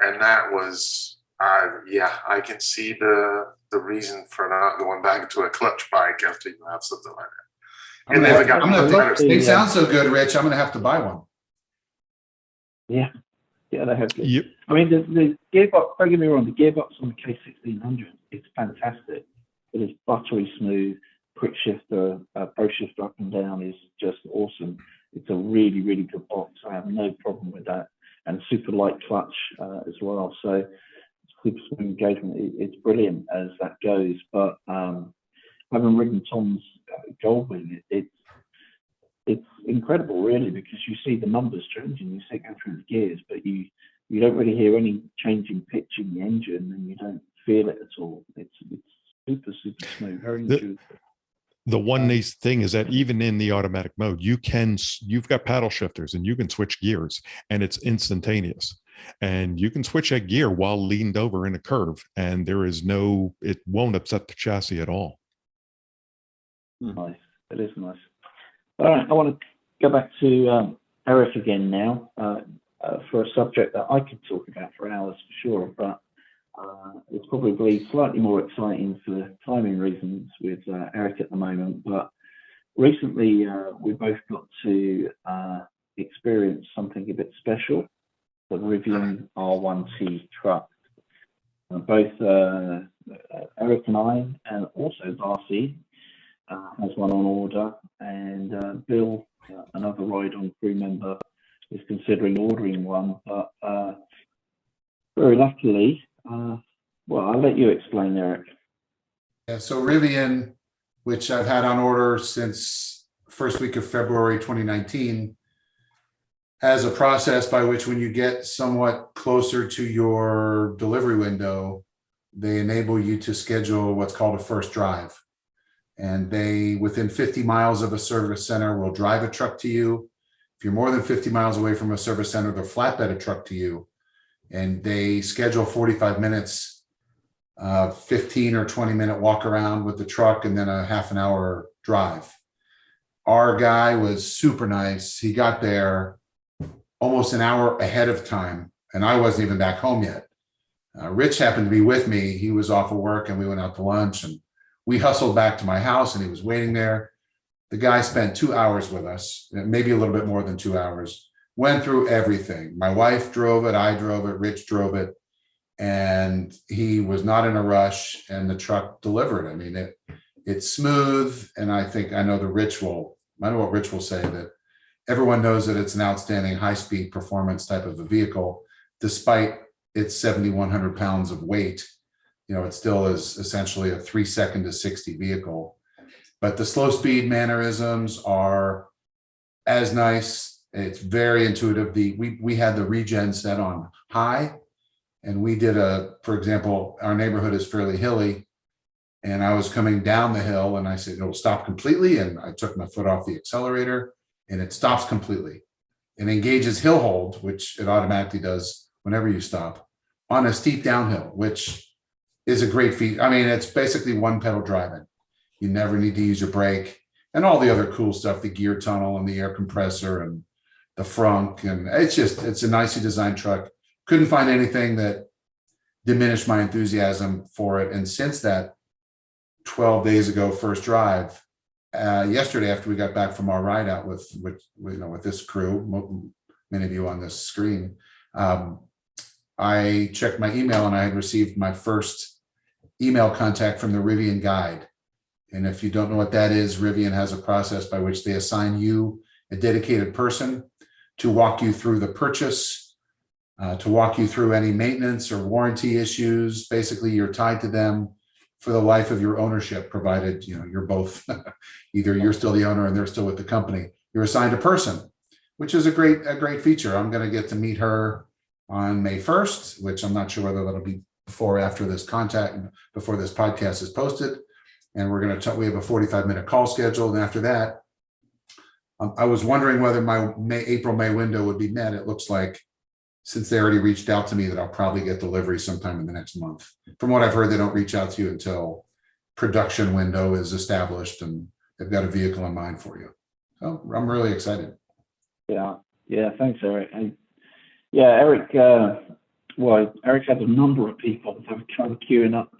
And that was, I can see the reason for not going back to a clutch bike after you have something like that. They sound so good, Rich. I'm going to have to buy one. Yeah, they have good. Yep. I mean, the gearbox, don't get me wrong, the gearbox on the K1600 is fantastic. It is buttery smooth. Quick shifter, pro shifter up and down is just awesome. It's a really, really good box. I have no problem with that. And super light clutch as well. So super smooth engagement. It's brilliant as that goes. But having ridden Tom's Goldwing, it's incredible, really, because you see the numbers changing. You see it go through the gears, but you don't really hear any change in pitch in the engine, and you don't feel it at all. It's super smooth, very intuitive. The one nice thing is that even in the automatic mode, you've got paddle shifters and you can switch gears, and it's instantaneous. And you can switch that gear while leaned over in a curve, and it won't upset the chassis at all. Nice, it is nice. All right, I want to go back to Eric again now for a subject that I could talk about for hours for sure, but it's probably slightly more exciting for timing reasons with Eric at the moment. But recently, we both got to experience something a bit special, the Rivian R1T truck. Both Eric and I, and also Darcy, has one on order, and Bill, another ride-on crew member, is considering ordering one, but very luckily, well, I'll let you explain, Eric. Yeah, so Rivian, which I've had on order since first week of February 2019, has a process by which when you get somewhat closer to your delivery window, they enable you to schedule what's called a first drive. And they, within 50 miles of a service center, will drive a truck to you. If you're more than 50 miles away from a service center, they'll flatbed a truck to you. And they schedule 45 minutes, 15 or 20 minute walk around with the truck, and then a half an hour drive. Our guy was super nice. He got there almost an hour ahead of time, and I wasn't even back home yet. Rich happened to be with me. He was off of work, and we went out to lunch, and we hustled back to my house, and he was waiting there. The guy spent 2 hours with us, maybe a little bit more than 2 hours. went through everything. My wife drove it, I drove it, Rich drove it, and he was not in a rush, and the truck delivered. I mean, it's smooth, and I know what Rich will say, that everyone knows that it's an outstanding high-speed performance type of a vehicle, despite its 7,100 pounds of weight. You know, it still is essentially a 3-second to 60 vehicle, but the slow speed mannerisms are as nice. It's very intuitive. We had the regen set on high, and we did for example, our neighborhood is fairly hilly, and I was coming down the hill, and I said, it'll stop completely. And I took my foot off the accelerator, and it stops completely. It engages hill hold, which it automatically does whenever you stop, on a steep downhill, which is a great feat. I mean, it's basically one pedal driving. You never need to use your brake, and all the other cool stuff, the gear tunnel and the air compressor and the frunk. And it's a nicely designed truck. Couldn't find anything that diminished my enthusiasm for it. And since that 12 days ago first drive, yesterday after we got back from our ride out with this crew, many of you on this screen, I checked my email, and I had received my first email contact from the Rivian guide. And if you don't know what that is, Rivian has a process by which they assign you a dedicated person to walk you through the purchase, to walk you through any maintenance or warranty issues. Basically, you're tied to them for the life of your ownership, provided you're both either you're still the owner and they're still with the company. You're assigned a person, which is a great feature. I'm going to get to meet her on May 1st, which I'm not sure whether that'll be before or after this before this podcast is posted. And we have a 45-minute call scheduled. And after that, I was wondering whether my April-May window would be met. It looks like, since they already reached out to me, that I'll probably get delivery sometime in the next month. From what I've heard, they don't reach out to you until production window is established and they've got a vehicle in mind for you. So I'm really excited. Yeah. Thanks, Eric. Eric. Eric had a number of people that were kind of queuing up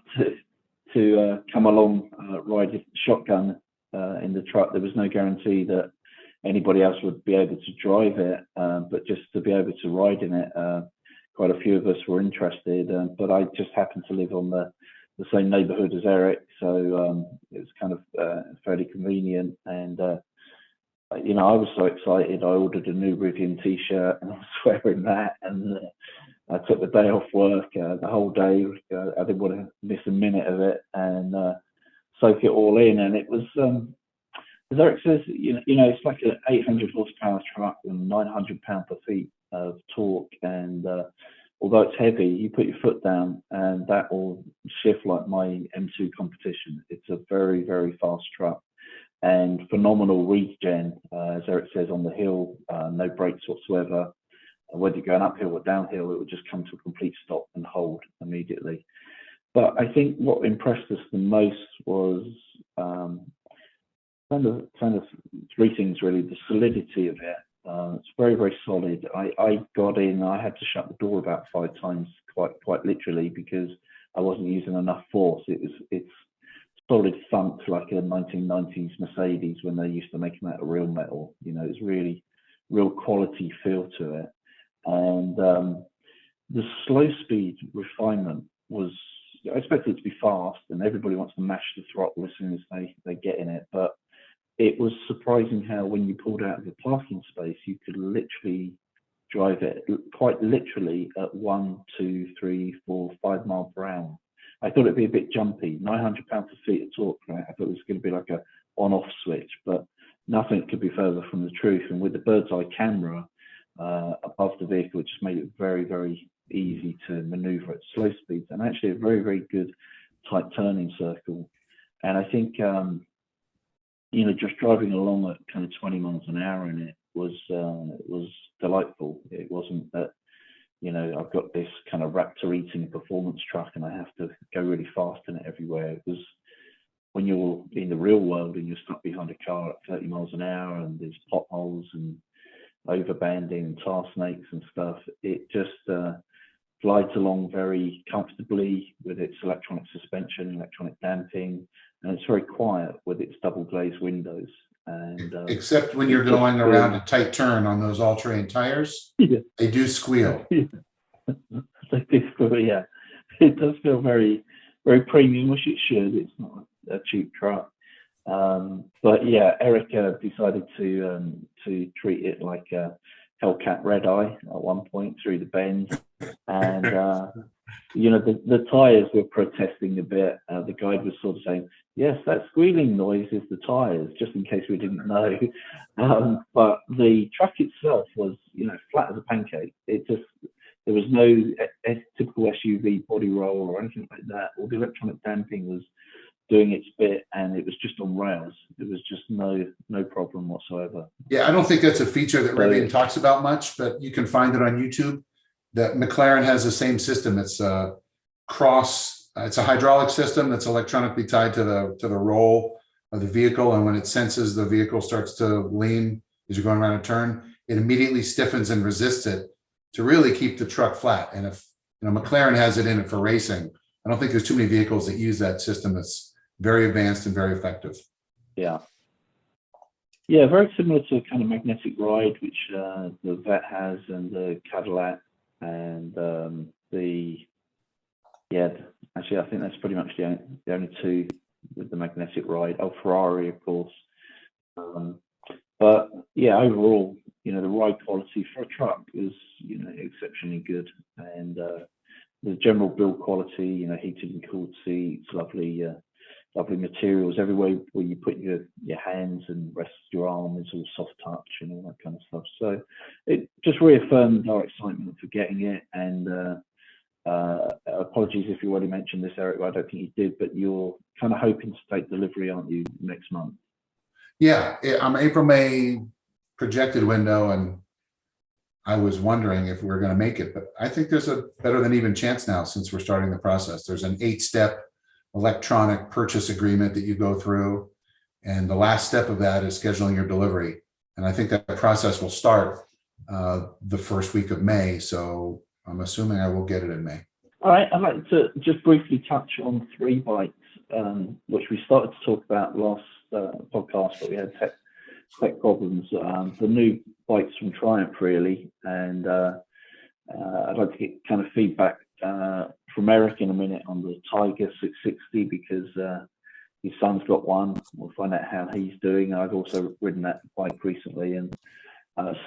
to come along, ride shotgun in the truck. There was no guarantee that anybody else would be able to drive it, but just to be able to ride in it, quite a few of us were interested. But I just happened to live on the same neighborhood as Eric, so it was kind of fairly convenient. And I was so excited. I ordered a new Rivian t-shirt, and I was wearing that, and I took the day off work, the whole day. I didn't want to miss a minute of it, and soak it all in. And it was, as Eric says, it's like an 800 horsepower truck and 900 pound-per-feet of torque. And although it's heavy, you put your foot down, and that will shift like my M2 competition. It's a very, very fast truck, and phenomenal regen, as Eric says, on the hill, no brakes whatsoever. Whether you're going uphill or downhill, it would just come to a complete stop and hold immediately. But I think what impressed us the most was kind of three things really. The solidity of it. It's very, very solid. I got in. I had to shut the door about 5 times, quite literally, because I wasn't using enough force. It's solid thunk like a 1990s Mercedes when they used to make them out of real metal. It's really real quality feel to it. And the slow speed refinement was, I expected it to be fast, and everybody wants to mash the throttle as soon as they get in it. But it was surprising how when you pulled out of the parking space, you could literally drive it quite literally at 1, 2, 3, 4, 5 miles per hour. I thought it'd be a bit jumpy, 900 pound-per-feet of torque. Right? I thought it was going to be like a on-off switch, but nothing could be further from the truth. And with the bird's eye camera above the vehicle, it just made it very, very easy to maneuver at slow speeds, and actually a very, very good tight turning circle. And I think just driving along at kind of 20 miles an hour in it was delightful. It wasn't that I've got this kind of raptor-eating performance truck and I have to go really fast in it everywhere. It was when you're in the real world and you're stuck behind a car at 30 miles an hour and there's potholes and overbanding and tar snakes and stuff, it just glides along very comfortably with its electronic suspension, electronic damping, and it's very quiet with its double glazed windows. And Except when you're going around a tight turn on those all-terrain tires, yeah. they do squeal. Yeah, it does feel very, very premium, which it should. It's not a cheap truck. But yeah, Eric decided to treat it like a Hellcat Red Eye at one point through the bend, and you know, the tires were protesting a bit. The guide was sort of saying, yes, that squealing noise is the tires, just in case we didn't know. But the truck itself was, you know, flat as a pancake. There was no typical SUV body roll or anything like that. All the electronic damping was doing its bit, and it was just on rails. It was just no problem whatsoever. Yeah, I don't think that's a feature that Rivian talks about much, but you can find it on YouTube. That McLaren has the same system. It's a it's a hydraulic system that's electronically tied to the roll of the vehicle, and when it senses the vehicle starts to lean as you're going around a turn, it immediately stiffens and resists it to really keep the truck flat. And if you know, McLaren has it in it for racing, I don't think there's too many vehicles that use that system. That's very advanced and very effective. Yeah. Yeah, very similar to kind of magnetic ride, which the Vet has, and the Cadillac, and actually I think that's pretty much the only two with the magnetic ride. Oh, Ferrari, of course. But yeah, overall, you know, the ride quality for a truck is, you know, exceptionally good, and the general build quality, you know, heated and cooled seats, lovely materials everywhere where you put your hands and rest your arm is all soft touch and all that kind of stuff. So it just reaffirmed our excitement for getting it. And apologies if you already mentioned this, Eric, I don't think you did, but you're kind of hoping to take delivery, aren't you, next month? Yeah, I'm April-May projected window, and I was wondering if we were going to make it, but I think there's a better than even chance now since we're starting the process. There's an 8-step electronic purchase agreement that you go through, and the last step of that is scheduling your delivery. And I think that process will start the first week of May. So I'm assuming I will get it in May. All right, I'd like to just briefly touch on 3 bikes, which we started to talk about last podcast, but we had tech problems. The new bikes from Triumph, really, and I'd like to get kind of feedback from Eric in a minute on the Tiger 660, because his son's got one. We'll find out how he's doing. I've also ridden that bike recently, and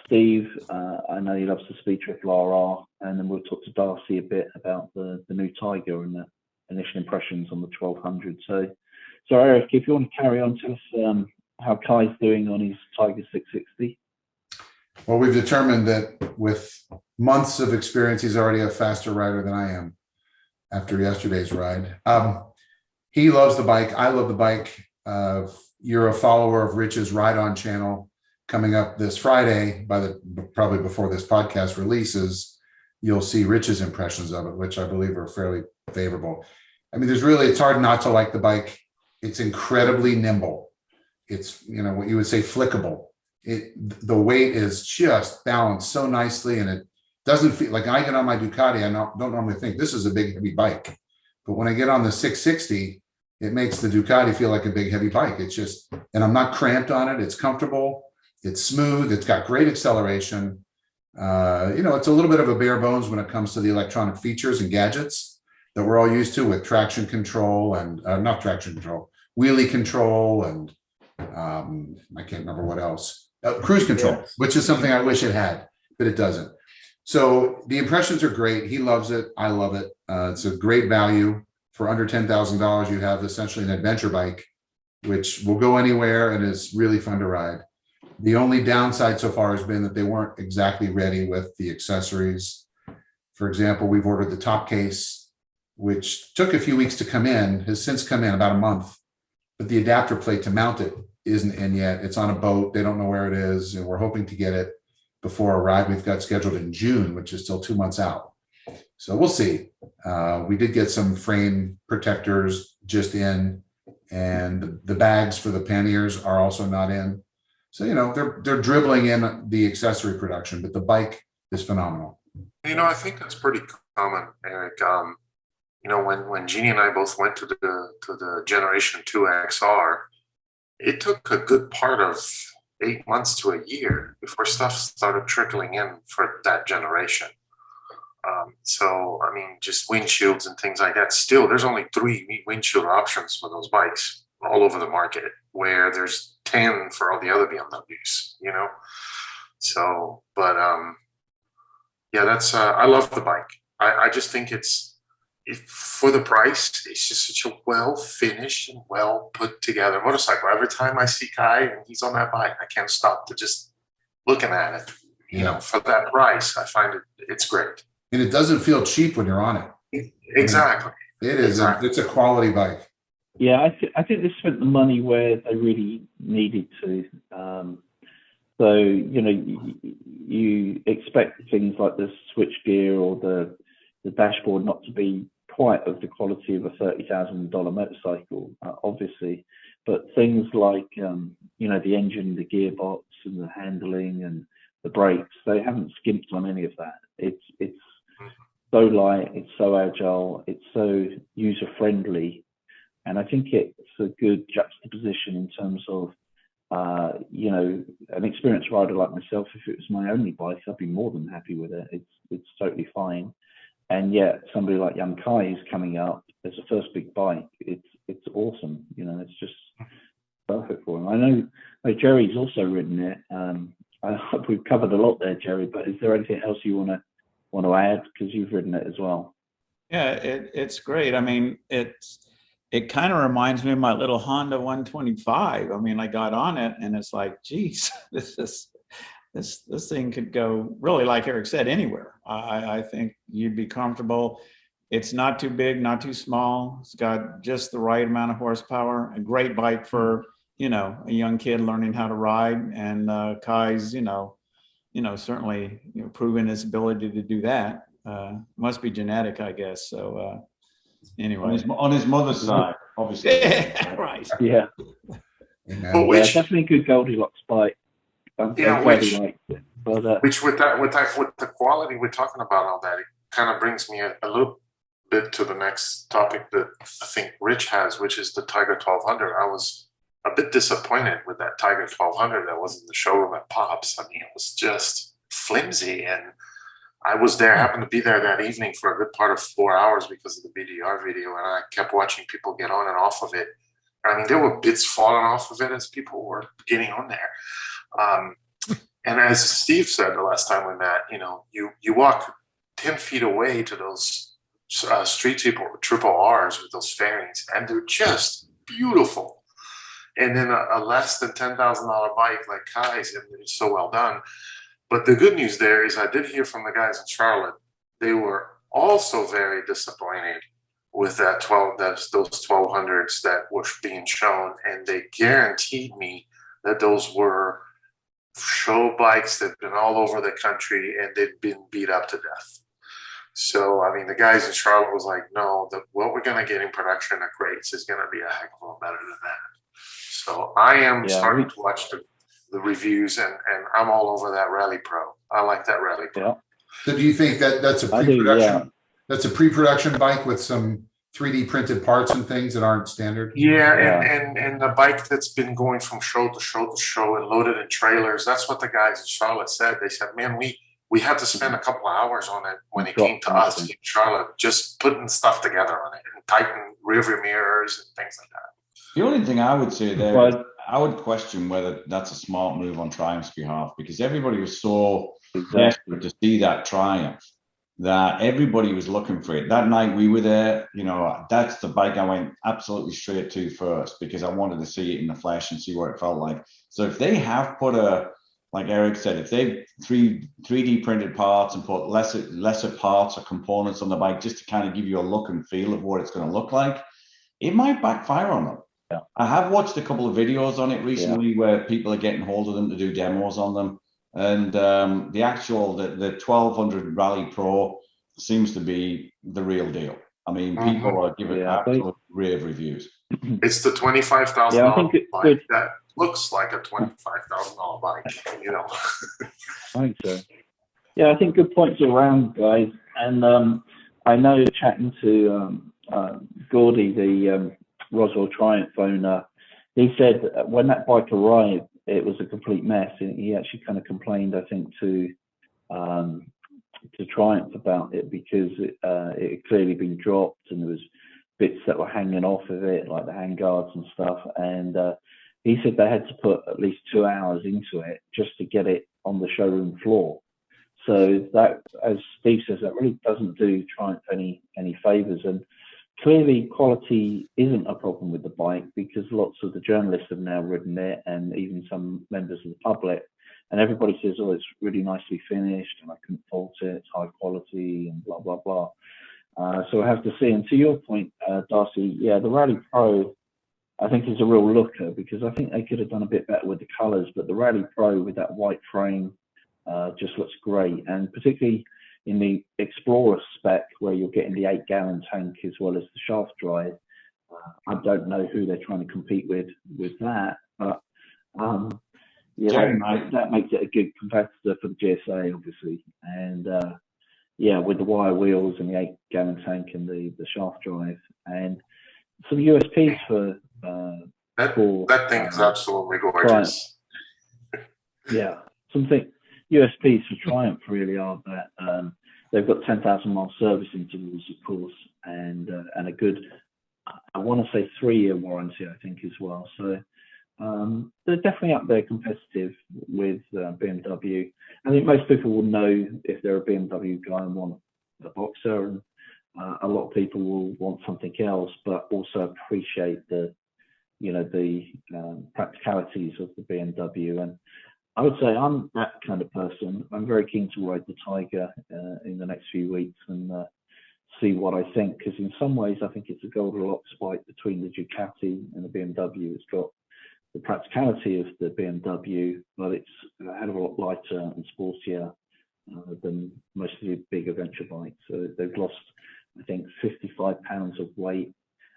Steve, I know he loves the Speed Triple RR, and then we'll talk to Darcy a bit about the new Tiger and the initial impressions on the 1200. So Eric, if you want to carry on, tell us how Kai's doing on his Tiger 660. Well, we've determined that with months of experience, he's already a faster rider than I am after yesterday's ride. He loves the bike. I love the bike. You're a follower of Rich's Ride On channel. Coming up this Friday, probably before this podcast releases, you'll see Rich's impressions of it, which I believe are fairly favorable. I mean, it's hard not to like the bike. It's incredibly nimble. It's, you know, what you would say flickable. The weight is just balanced so nicely, and it doesn't feel like, I get on my Ducati, I don't normally think this is a big heavy bike, but when I get on the 660, it makes the Ducati feel like a big heavy bike. It's just, and I'm not cramped on it. It's comfortable. It's smooth. It's got great acceleration. You know, it's a little bit of a bare bones when it comes to the electronic features and gadgets that we're all used to, with traction control and not traction control, wheelie control, and I can't remember what else. Cruise control, which is something I wish it had, but it doesn't. So the impressions are great. He loves it. I love it. It's a great value. For under $10,000, you have essentially an adventure bike, which will go anywhere and is really fun to ride. The only downside so far has been that they weren't exactly ready with the accessories. For example, we've ordered the top case, which took a few weeks to come in, has since come in about a month, but the adapter plate to mount it isn't in yet. It's on a boat. They don't know where it is, and we're hoping to get it before a ride we've got scheduled in June, which is still 2 months out. So we'll see. We did get some frame protectors just in, and the bags for the panniers are also not in. So, you know, they're dribbling in the accessory production, but the bike is phenomenal. You know, I think that's pretty common, Eric. You know, when Jeannie and I both went to the Generation 2 XR, it took a good part of 8 months to a year before stuff started trickling in for that generation. So, I mean, just windshields and things like that. Still, there's only 3 windshield options for those bikes all over the market, where there's 10 for all the other BMWs, you know? So, but yeah, that's, I love the bike. I just think for the price, it's just such a well finished and well put together motorcycle. Every time I see Kai and he's on that bike, I can't stop to just looking at it. You know, for that price, I find it's great. And it doesn't feel cheap when you're on it. Exactly. It is. Exactly. It's a quality bike. Yeah, I think they spent the money where they really needed to. So, you know, you expect things like the switchgear or the dashboard not to be quite of the quality of a $30,000 motorcycle, obviously, but things like, you know, the engine, the gearbox and the handling and the brakes, they haven't skimped on any of that. It's so light, it's so agile, it's so user-friendly. And I think it's a good juxtaposition in terms of, you know, an experienced rider like myself. If it was my only bike, I'd be more than happy with it. It's totally fine. And yet somebody like MkII is coming up as a first big bike. It's awesome. You know, it's just perfect for him. I know Jerry's also ridden it. We've covered a lot there, Jerry, but is there anything else you want to add? Because you've ridden it as well. Yeah, it's great. I mean, it kind of reminds me of my little Honda 125. I mean, I got on it and it's like, geez, this thing could go really, like Eric said, anywhere. I think you'd be comfortable. It's not too big, not too small. It's got just the right amount of horsepower. A great bike for, you know, a young kid learning how to ride. And Kai's, you know, certainly, you know, proven his ability to do that. Must be genetic, I guess. So anyway, on his mother's side, obviously. Yeah, right. Yeah. But which, yeah, definitely a good Goldilocks bike. Yeah, which with the quality we're talking about, all that, it kind of brings me a little bit to the next topic that I think Rich has, which is the Tiger 1200. I was a bit disappointed with that Tiger 1200 that was in the showroom at Pops. I mean, it was just flimsy, and I was there, happened to be there that evening for a good part of 4 hours because of the BDR video, and I kept watching people get on and off of it. I mean, there were bits falling off of it as people were getting on there. And as Steve said the last time we met, you know, you walk 10 feet away to those street triple R's with those fairings, and they're just beautiful. And then a less than $10,000 bike like Kai's, and it's so well done. But the good news there is I did hear from the guys in Charlotte. They were also very disappointed with those 1200s that were being shown, and they guaranteed me that those were show bikes that had been all over the country and they'd been beat up to death. So, I mean, the guys in Charlotte was like, no, what we're going to get in production at Crates is going to be a heck of a lot better than that. So I am starting to watch the reviews, and I'm all over that Rally Pro. I like that Rally Pro. Yeah. So do you think that that's a pre-production? That's a pre-production bike with some 3D printed parts and things that aren't standard? Yeah, and the bike that's been going from show to show to show and loaded in trailers. That's what the guys in Charlotte said. They said, man, we had to spend a couple of hours on it when it came to us in Charlotte, just putting stuff together on it and tighten rearview mirrors and things like that. The only thing I would say there is I would question whether that's a smart move on Triumph's behalf, because everybody was so desperate to see that Triumph that everybody was looking for it. That night we were there, you know, that's the bike I went absolutely straight to first, because I wanted to see it in the flesh and see what it felt like. So if they have put like Eric said, if they've 3D printed parts and put lesser parts or components on the bike just to kind of give you a look and feel of what it's going to look like, it might backfire on them. Yeah. I have watched a couple of videos on it recently where people are getting hold of them to do demos on them. And the 1200 Rally Pro seems to be the real deal. I mean, people are giving absolute rave reviews. It's the $25,000 bike that looks like a $25,000 bike, you know. I think so. Yeah, I think good points around, guys. And I know chatting to Gordy, the Roswell Triumph owner, he said when that bike arrived, it was a complete mess. And he actually kind of complained, I think, to Triumph about it because it had clearly been dropped and there was bits that were hanging off of it, like the handguards and stuff. And he said they had to put at least 2 hours into it just to get it on the showroom floor. So that, as Steve says, that really doesn't do Triumph any favors. And clearly quality isn't a problem with the bike because lots of the journalists have now ridden it and even some members of the public. And everybody says, oh, it's really nicely finished and I couldn't fault it, it's high quality and blah, blah, blah. So I have to see. And to your point, Darcy, yeah, the Rally Pro, I think is a real looker because I think they could have done a bit better with the colors, but the Rally Pro with that white frame just looks great. And particularly in the Explorer spec where you're getting the 8-gallon tank as well as the shaft drive, I don't know who they're trying to compete with that, but yeah, that makes it a good competitor for the GSA, obviously. And yeah, with the wire wheels and the 8-gallon tank and the shaft drive and some USPs for that thing is absolutely gorgeous. Triumph. Yeah, something USPs for Triumph really are that they've got 10,000 mile service intervals, of course, and a good, I want to say 3-year warranty, I think, as well. So they're definitely up there competitive with BMW. I think most people will know if they're a BMW guy and want a Boxer, and a lot of people will want something else, but also appreciate the, you know, the practicalities of the BMW. And I would say I'm that kind of person. I'm very keen to ride the Tiger in the next few weeks and see what I think, because in some ways I think it's a Goldilocks bike between the Ducati and the BMW. It's got the practicality of the BMW, but it's a hell of a lot lighter and sportier than most of the big adventure bikes. So they've lost, I think, 55 pounds of weight,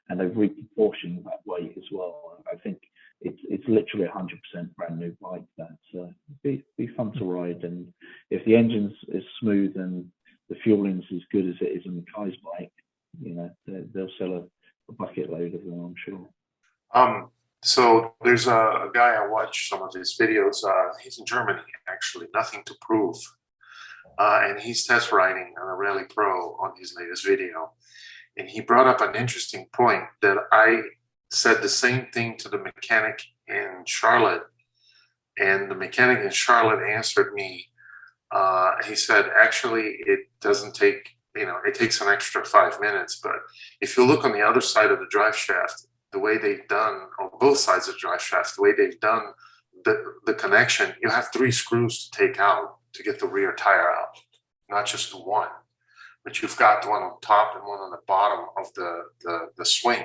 and they've reproportioned that weight as well. I think it's literally 100% brand new bike. That's be fun to ride, and if the engine's as smooth and the fueling's as good as it is on MkII's bike, you know, they'll sell a bucket load of them, I'm sure. So there's a guy I watch some of his videos. He's in Germany, actually, Nothing to Prove. And he's test riding on a Rally Pro on his latest video. And he brought up an interesting point that I said the same thing to the mechanic in Charlotte. And the mechanic in Charlotte answered me. He said, actually, it doesn't take, you know, it takes an extra 5 minutes. But if you look on the other side of the drive shaft, the way they've done, on both sides of the drive shaft, the way they've done the connection, you have 3 screws to take out to get the rear tire out, not just the one. But you've got the one on top and one on the bottom of the swing.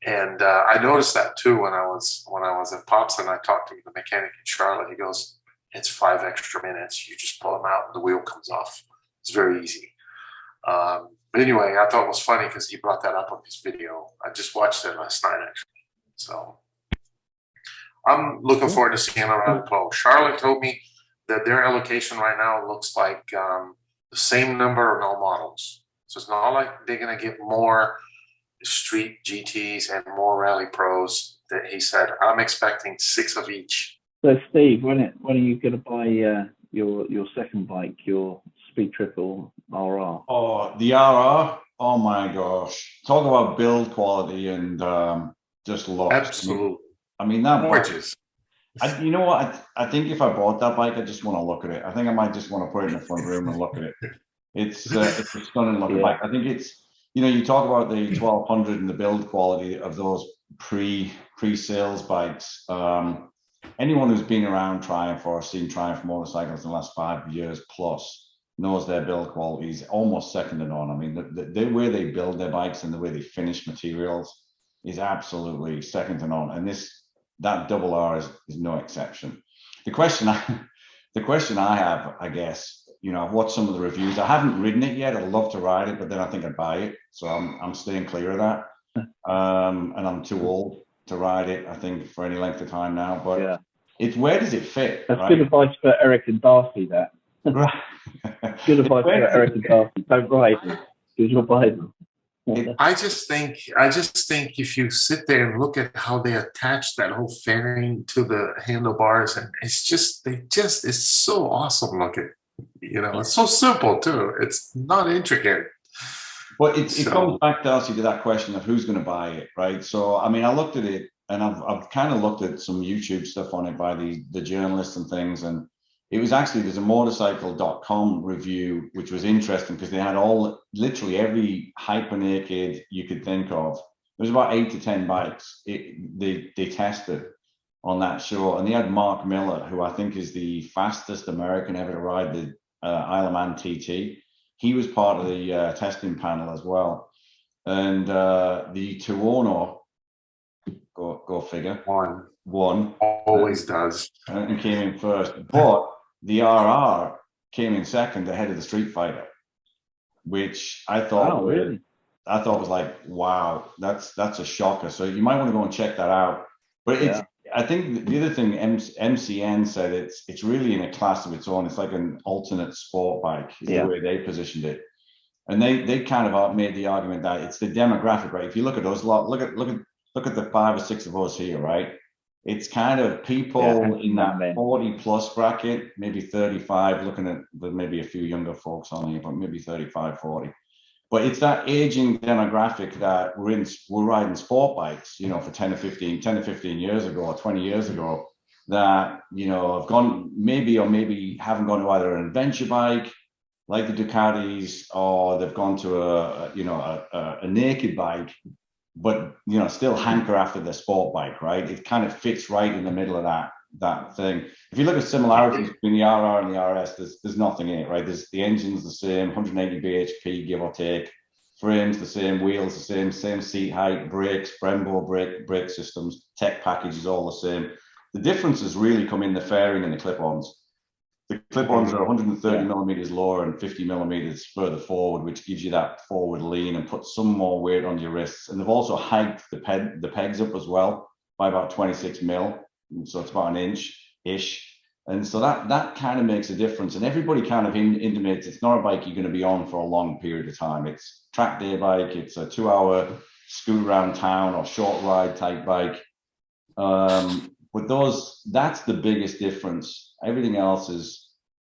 And I noticed that too when I was at Pops, and I talked to the mechanic in Charlotte. He goes, it's 5 extra minutes. You just pull them out and the wheel comes off. It's very easy. But anyway, I thought it was funny because he brought that up on his video. I just watched it last night, actually. So I'm looking forward to seeing around Pro. Charlotte told me that their allocation right now looks like the same number of all models. So it's not like they're going to get more street GTs and more Rally Pros. That he said, I'm expecting 6 of each. So Steve, when are you going to buy your second bike, your Speed Triple RR? Oh, the RR. Oh my gosh! Talk about build quality and just looks. Absolutely. I mean that gorgeous. You know what? I think if I bought that bike, I just want to look at it. I think I might just want to put it in the front room and look at it. It's a stunning looking bike. I think it's, you know, you talk about the 1200 and the build quality of those pre-sales bikes. Anyone who's been around Triumph or seen Triumph motorcycles in the last 5 years plus knows their build quality is almost second to none. I mean, the way they build their bikes and the way they finish materials is absolutely second to none. And that double R is no exception. The question I have, I guess, you know, I've watched some of the reviews. I haven't ridden it yet. I'd love to ride it, but then I think I'd buy it. So I'm staying clear of that. And I'm too old to ride it, I think, for any length of time now. But yeah, it's, where does it fit? That's right? Good advice for Eric and Darcy, that. Good advice for Eric and Darcy. Don't ride them, because you'll buy them. I just think if you sit there and look at how they attach that whole fairing to the handlebars, and it's so awesome looking. You know, it's so simple too. It's not intricate. But it comes back, Darcy, to that question of who's going to buy it, right? So, I mean, I looked at it, and I've kind of looked at some YouTube stuff on it by the journalists and things, and it was actually, there's a motorcycle.com review, which was interesting because they had literally every hyper naked you could think of. There was about 8 to 10 bikes they tested on that show, and they had Mark Miller, who I think is the fastest American ever to ride the Isle of Man TT. He was part of the testing panel as well. And the Tuono, go figure, won. Always does. And came in first. But the RR came in second ahead of the Street Fighter, which I thought, really? I thought was like, wow, that's a shocker. So you might want to go and check that out. But it's, I think the other thing, MCN said it's really in a class of its own. It's like an alternate sport bike, is the way they positioned it. And they kind of made the argument that it's the demographic, right? If you look at those, look at the 5 or 6 of us here, right? It's kind of people in that 40 plus bracket, maybe 35, looking at maybe a few younger folks on here, but maybe 35, 40. But it's that aging demographic that we're riding sport bikes, you know, for 10 to 15 years ago or 20 years ago, that, you know, have gone maybe haven't gone to either an adventure bike like the Ducatis, or they've gone to a naked bike, but, you know, still hanker after the sport bike, right? It kind of fits right in the middle of that thing. If you look at similarities between the RR and the RS, there's nothing in it, right? The engine's the same, 180 bhp, give or take. Frames the same, wheels the same seat height, brakes, Brembo brake systems, tech package is all the same. The differences really come in the fairing and the clip-ons. The clip-ons are 130 millimeters lower and 50 millimeters further forward, which gives you that forward lean and puts some more weight on your wrists. And they've also hiked the pegs up as well by about 26 mil. So it's about an inch-ish. And so that kind of makes a difference. And everybody kind of intimates it's not a bike you're going to be on for a long period of time. It's a track day bike. It's a 2-hour scoot around town or short ride type bike. But that's the biggest difference. Everything else is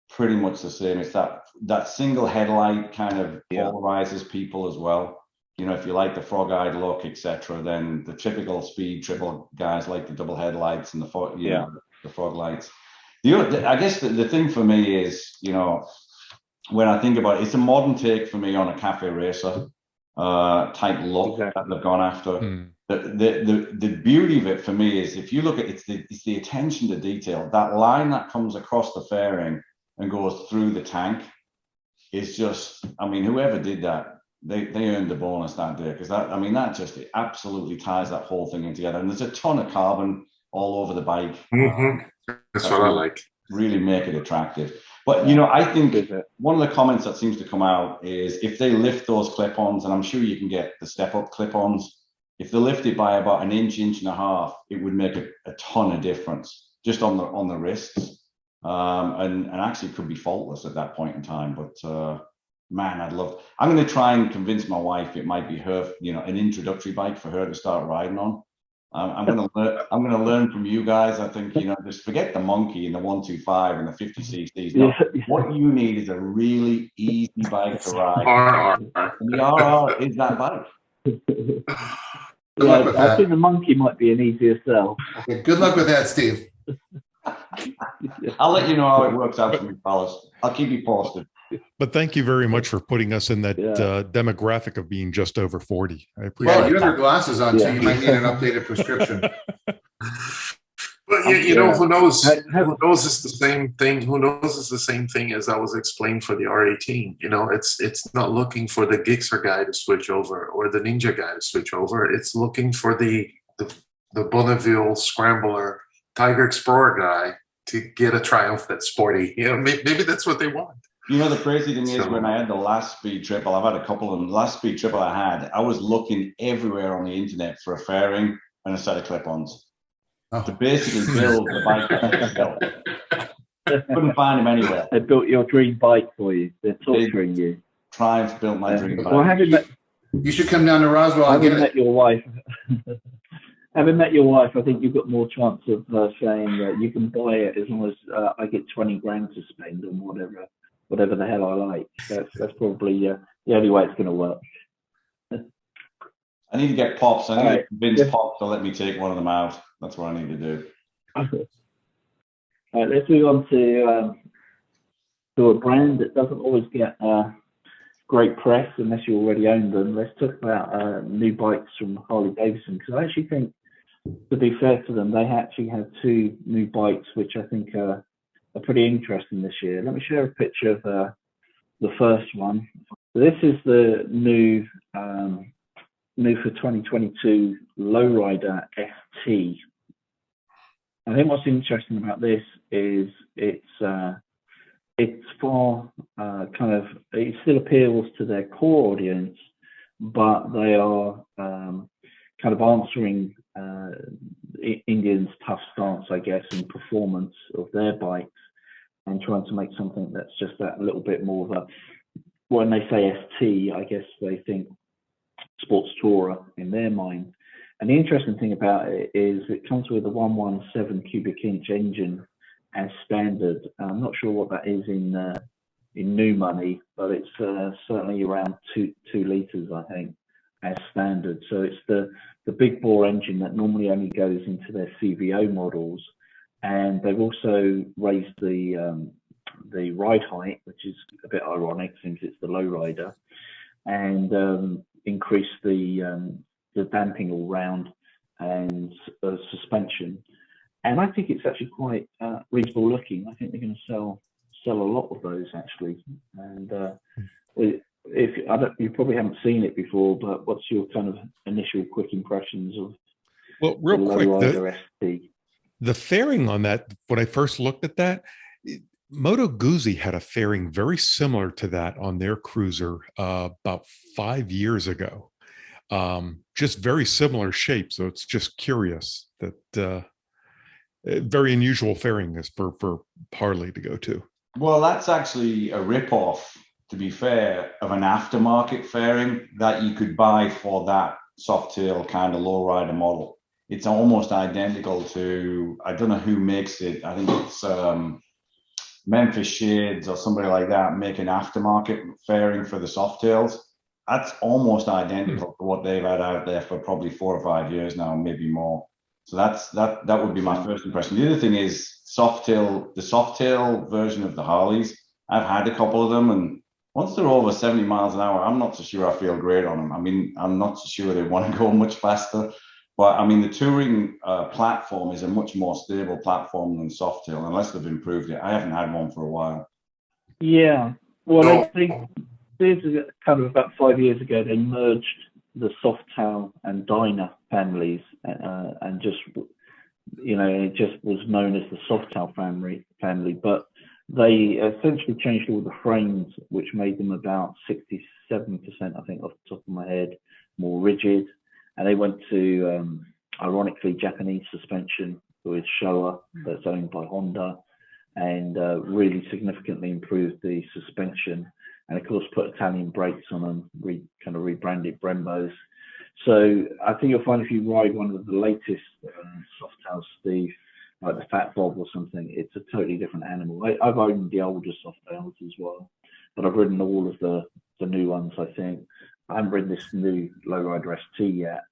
pretty much the same. It's that single headlight kind of polarizes people as well. You know, if you like the frog-eyed look, etc., then the typical speed triple guys like the double headlights and the frog lights. I guess the thing for me is, you know, when I think about it, it's a modern take for me on a cafe racer type look that they've gone after. The beauty of it for me is, if you look at it's the attention to detail. That line that comes across the fairing and goes through the tank is just, I mean, whoever did that, they earned the bonus that day, because that just it absolutely ties that whole thing in together. And there's a ton of carbon all over the bike. That's what I like. Really make it attractive. But, you know, I think one of the comments that seems to come out is if they lift those clip-ons, and I'm sure you can get the step-up clip-ons, if they lift it by about an inch and a half, it would make a ton of difference just on the wrists. And actually could be faultless at that point in time. But man, I'm going to try and convince my wife it might be her, you know, an introductory bike for her to start riding on. I'm going to learn from you guys. I think, you know, just forget the monkey and the 125 and the 50 cc's. No, what you need is a really easy bike to ride. And the RR is that bike. I think the monkey might be an easier sell. Okay, good luck with that, Steve. I'll let you know how it works out for me, fellas. I'll keep you posted. But thank you very much for putting us in that demographic of being just over 40. I appreciate Well, it. you have your glasses on, so you might need an updated prescription. But you know, who knows? Who knows it's the same thing? Who knows it's the same thing as I was explaining for the R18? You know, it's not looking for the Gixxer guy to switch over or the Ninja guy to switch over. It's looking for the Bonneville Scrambler Tiger Explorer guy to get a Triumph that's sporty. You know, maybe that's what they want. You know, the crazy thing is, when I had the last speed triple, I've had a couple of them. The last speed triple I had, I was looking everywhere on the internet for a fairing and a set of clip-ons to basically build the bike that I built. Couldn't find them anywhere. They built your dream bike for you. They're torturing you. Triumph built my dream bike. Well, You should come down to Roswell and Having get met it. your wife, having met your wife, I think you've got more chance of saying that you can buy it as long as I get 20 grand to spend on whatever the hell I like. That's probably the only way it's going to work. I need to get Pops. I need Alright. to convince Pops to let me take one of them out. That's what I need to do. All right, let's move on to a brand that doesn't always get great press unless you already own them. Let's talk about new bikes from Harley Davidson, because I actually think, to be fair to them, they actually have two new bikes which I think are pretty interesting this year. Let me share a picture of the first one. So this is the new for 2022 Lowrider ST. I think what's interesting about this is it's far it still appeals to their core audience, but they are kind of answering Indians' tough stance, I guess, in performance of their bikes, and trying to make something that's just that little bit more of a, when they say ST, I guess they think sports tourer in their mind. And the interesting thing about it is it comes with a 117 cubic inch engine as standard. I'm not sure what that is in new money, but it's certainly around two liters, I think, as standard. So it's the big bore engine that normally only goes into their CVO models, and they've also raised the ride height, which is a bit ironic since it's the lowrider, and increased the damping all round and suspension. And I think it's actually quite reasonable looking. I think they're going to sell a lot of those actually. And you probably haven't seen it before, but what's your kind of initial quick impressions of? Well, real quick, ST? The fairing on that, when I first looked at that, Moto Guzzi had a fairing very similar to that on their cruiser about 5 years ago. Just very similar shape. So it's just curious that very unusual fairing is for Harley to go to. Well, that's actually a rip-off, to be fair, of an aftermarket fairing that you could buy for that Softail kind of lowrider model. It's almost identical to, I don't know who makes it. I think it's Memphis Shades or somebody like that make an aftermarket fairing for the Softails. That's almost identical to what they've had out there for probably 4 or 5 years now, maybe more. So that would be my first impression. The other thing is the Softail version of the Harleys. I've had a couple of them, and once they're over 70 miles an hour, I'm not so sure I feel great on them. I mean, I'm not so sure they want to go much faster. But I mean, the touring platform is a much more stable platform than Softail, unless they've improved it. I haven't had one for a while. Yeah, well, I think this is kind of about 5 years ago. They merged the Softail and Dyna families, and just it just was known as the Softail family. But they essentially changed all the frames, which made them about 67%, I think, off the top of my head, more rigid. And they went to, ironically, Japanese suspension with Showa, that's owned by Honda, and really significantly improved the suspension. And of course, put Italian brakes on them, kind of rebranded Brembos. So I think you'll find if you ride one of the latest Softails, Steve, like the Fat Bob or something, it's a totally different animal. I've owned the older Softails as well, but I've ridden all of the new ones, I think. I haven't ridden this new Lowrider ST yet,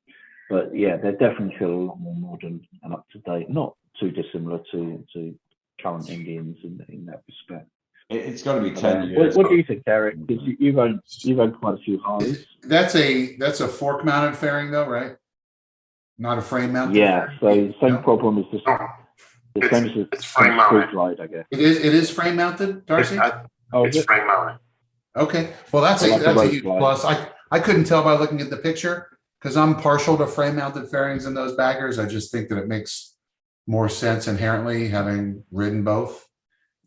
but yeah, they definitely feel a lot more modern and up to date. Not too dissimilar to current Indians in that respect. It's got to be 10 years. What do you think, Eric? Because you've owned quite a few Harleys. That's a fork mounted fairing though, right? Not a frame mounted. Yeah, fairing? so same problem as the same as It's frame mounted. Ride, I guess. It is frame mounted, Darcy. It's frame mounted. Okay, well that's a huge plus. I couldn't tell by looking at the picture because I'm partial to frame mounted fairings in those baggers. I just think that it makes more sense inherently having ridden both.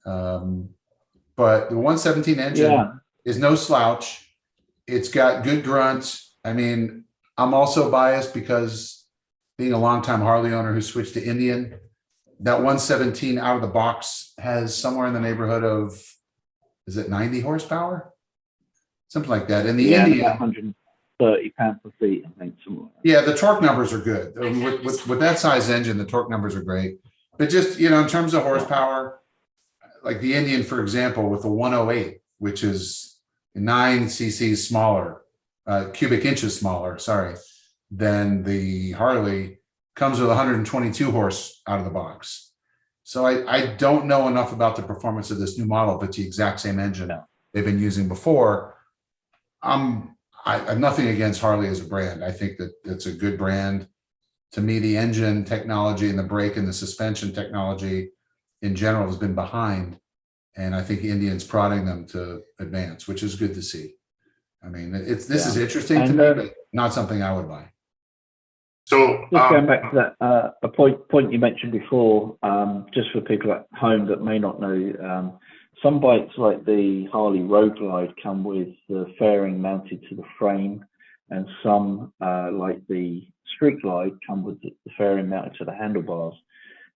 But the 117 engine is no slouch. It's got good grunts. I mean, I'm also biased because being a longtime Harley owner who switched to Indian, that 117 out of the box has somewhere in the neighborhood of, is it 90 horsepower? Something like that. And the Indian, £30 per feet, I think. Something like that. Yeah, the torque numbers are good. With that size engine, the torque numbers are great. But just, in terms of horsepower, like the Indian, for example, with the 108, which is 9 cc's smaller, cubic inches smaller, sorry, than the Harley, comes with 122 horse out of the box. So I don't know enough about the performance of this new model, but the exact same engine they've been using before. I have nothing against Harley as a brand. I think that it's a good brand. To me, the engine technology and the brake and the suspension technology in general has been behind. And I think Indian's prodding them to advance, which is good to see. I mean, this is interesting to me, but not something I would buy. So just going back to that, a point you mentioned before, just for people at home that may not know, some bikes like the Harley Road Glide come with the fairing mounted to the frame, and some like the Street Glide come with the fairing mounted to the handlebars.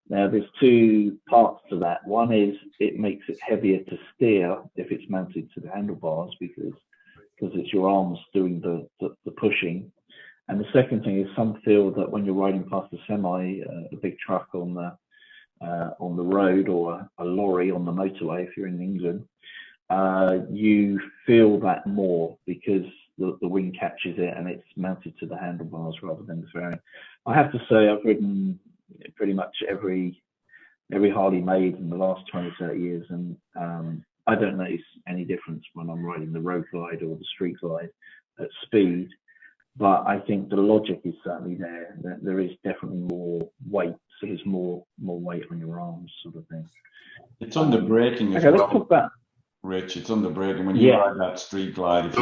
Now, there's two parts to that. One is it makes it heavier to steer if it's mounted to the handlebars because it's your arms doing the pushing. And the second thing is some feel that when you're riding past a semi, a big truck on the road, or a lorry on the motorway, if you're in England, you feel that more because the wing catches it and it's mounted to the handlebars rather than the fairing. I have to say I've ridden pretty much every Harley made in the last 20-30 years, and I don't notice any difference when I'm riding the Road Glide or the Street Glide at speed. But I think the logic is certainly there. There is definitely more weight, so there's more weight on your arms, sort of thing. It's under braking as okay, well. let's talk about. Rich, it's under braking when you ride that Street Glide.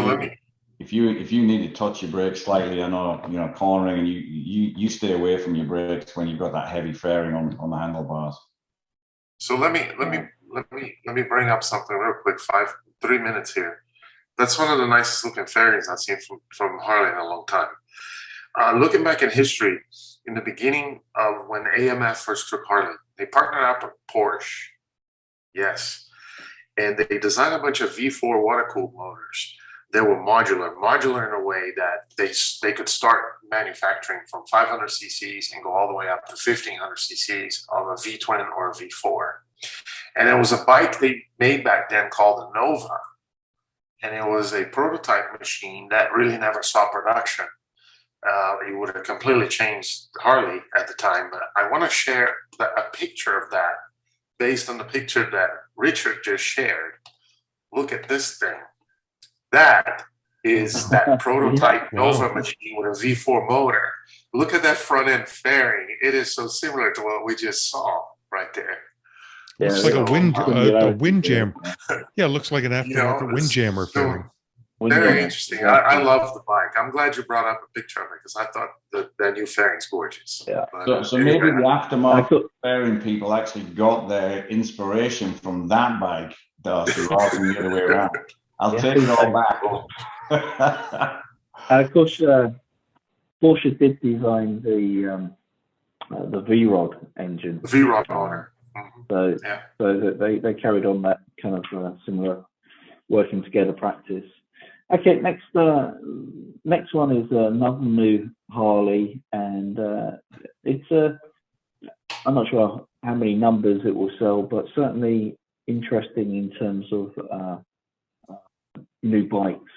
If you need to touch your brakes slightly, I know, cornering, and you stay away from your brakes when you've got that heavy fairing on the handlebars. So let me bring up something real quick. 3 minutes here. That's one of the nicest looking fairings I've seen from Harley in a long time. Looking back in history, in the beginning of when AMF first took Harley, they partnered up with Porsche. Yes. And they designed a bunch of V4 water-cooled motors. They were modular in a way that they could start manufacturing from 500 cc's and go all the way up to 1500 cc's of a V-twin or a V4. And it was a bike they made back then called the Nova. And it was a prototype machine that really never saw production. It would have completely changed Harley at the time. But I want to share a picture of that based on the picture that Richard just shared. Look at this thing. That is that prototype Nova machine with a V4 motor. Look at that front end fairing. It is so similar to what we just saw right there. Yeah, looks like a windjammer. Yeah, it looks like an aftermarket windjammer fairing. Very interesting. I love the bike. I'm glad you brought up a picture of it because I thought that new fairing's gorgeous. Yeah. But, so maybe the aftermarket fairing people actually got their inspiration from that bike, Darcy, rather than the other way around. I'll take it all back. Of course, Porsche did design the V-Rod engine. The V-Rod motor. So they carried on that kind of similar working together practice. Okay, next one is another new Harley, and it's I'm not sure how many numbers it will sell, but certainly interesting in terms of new bikes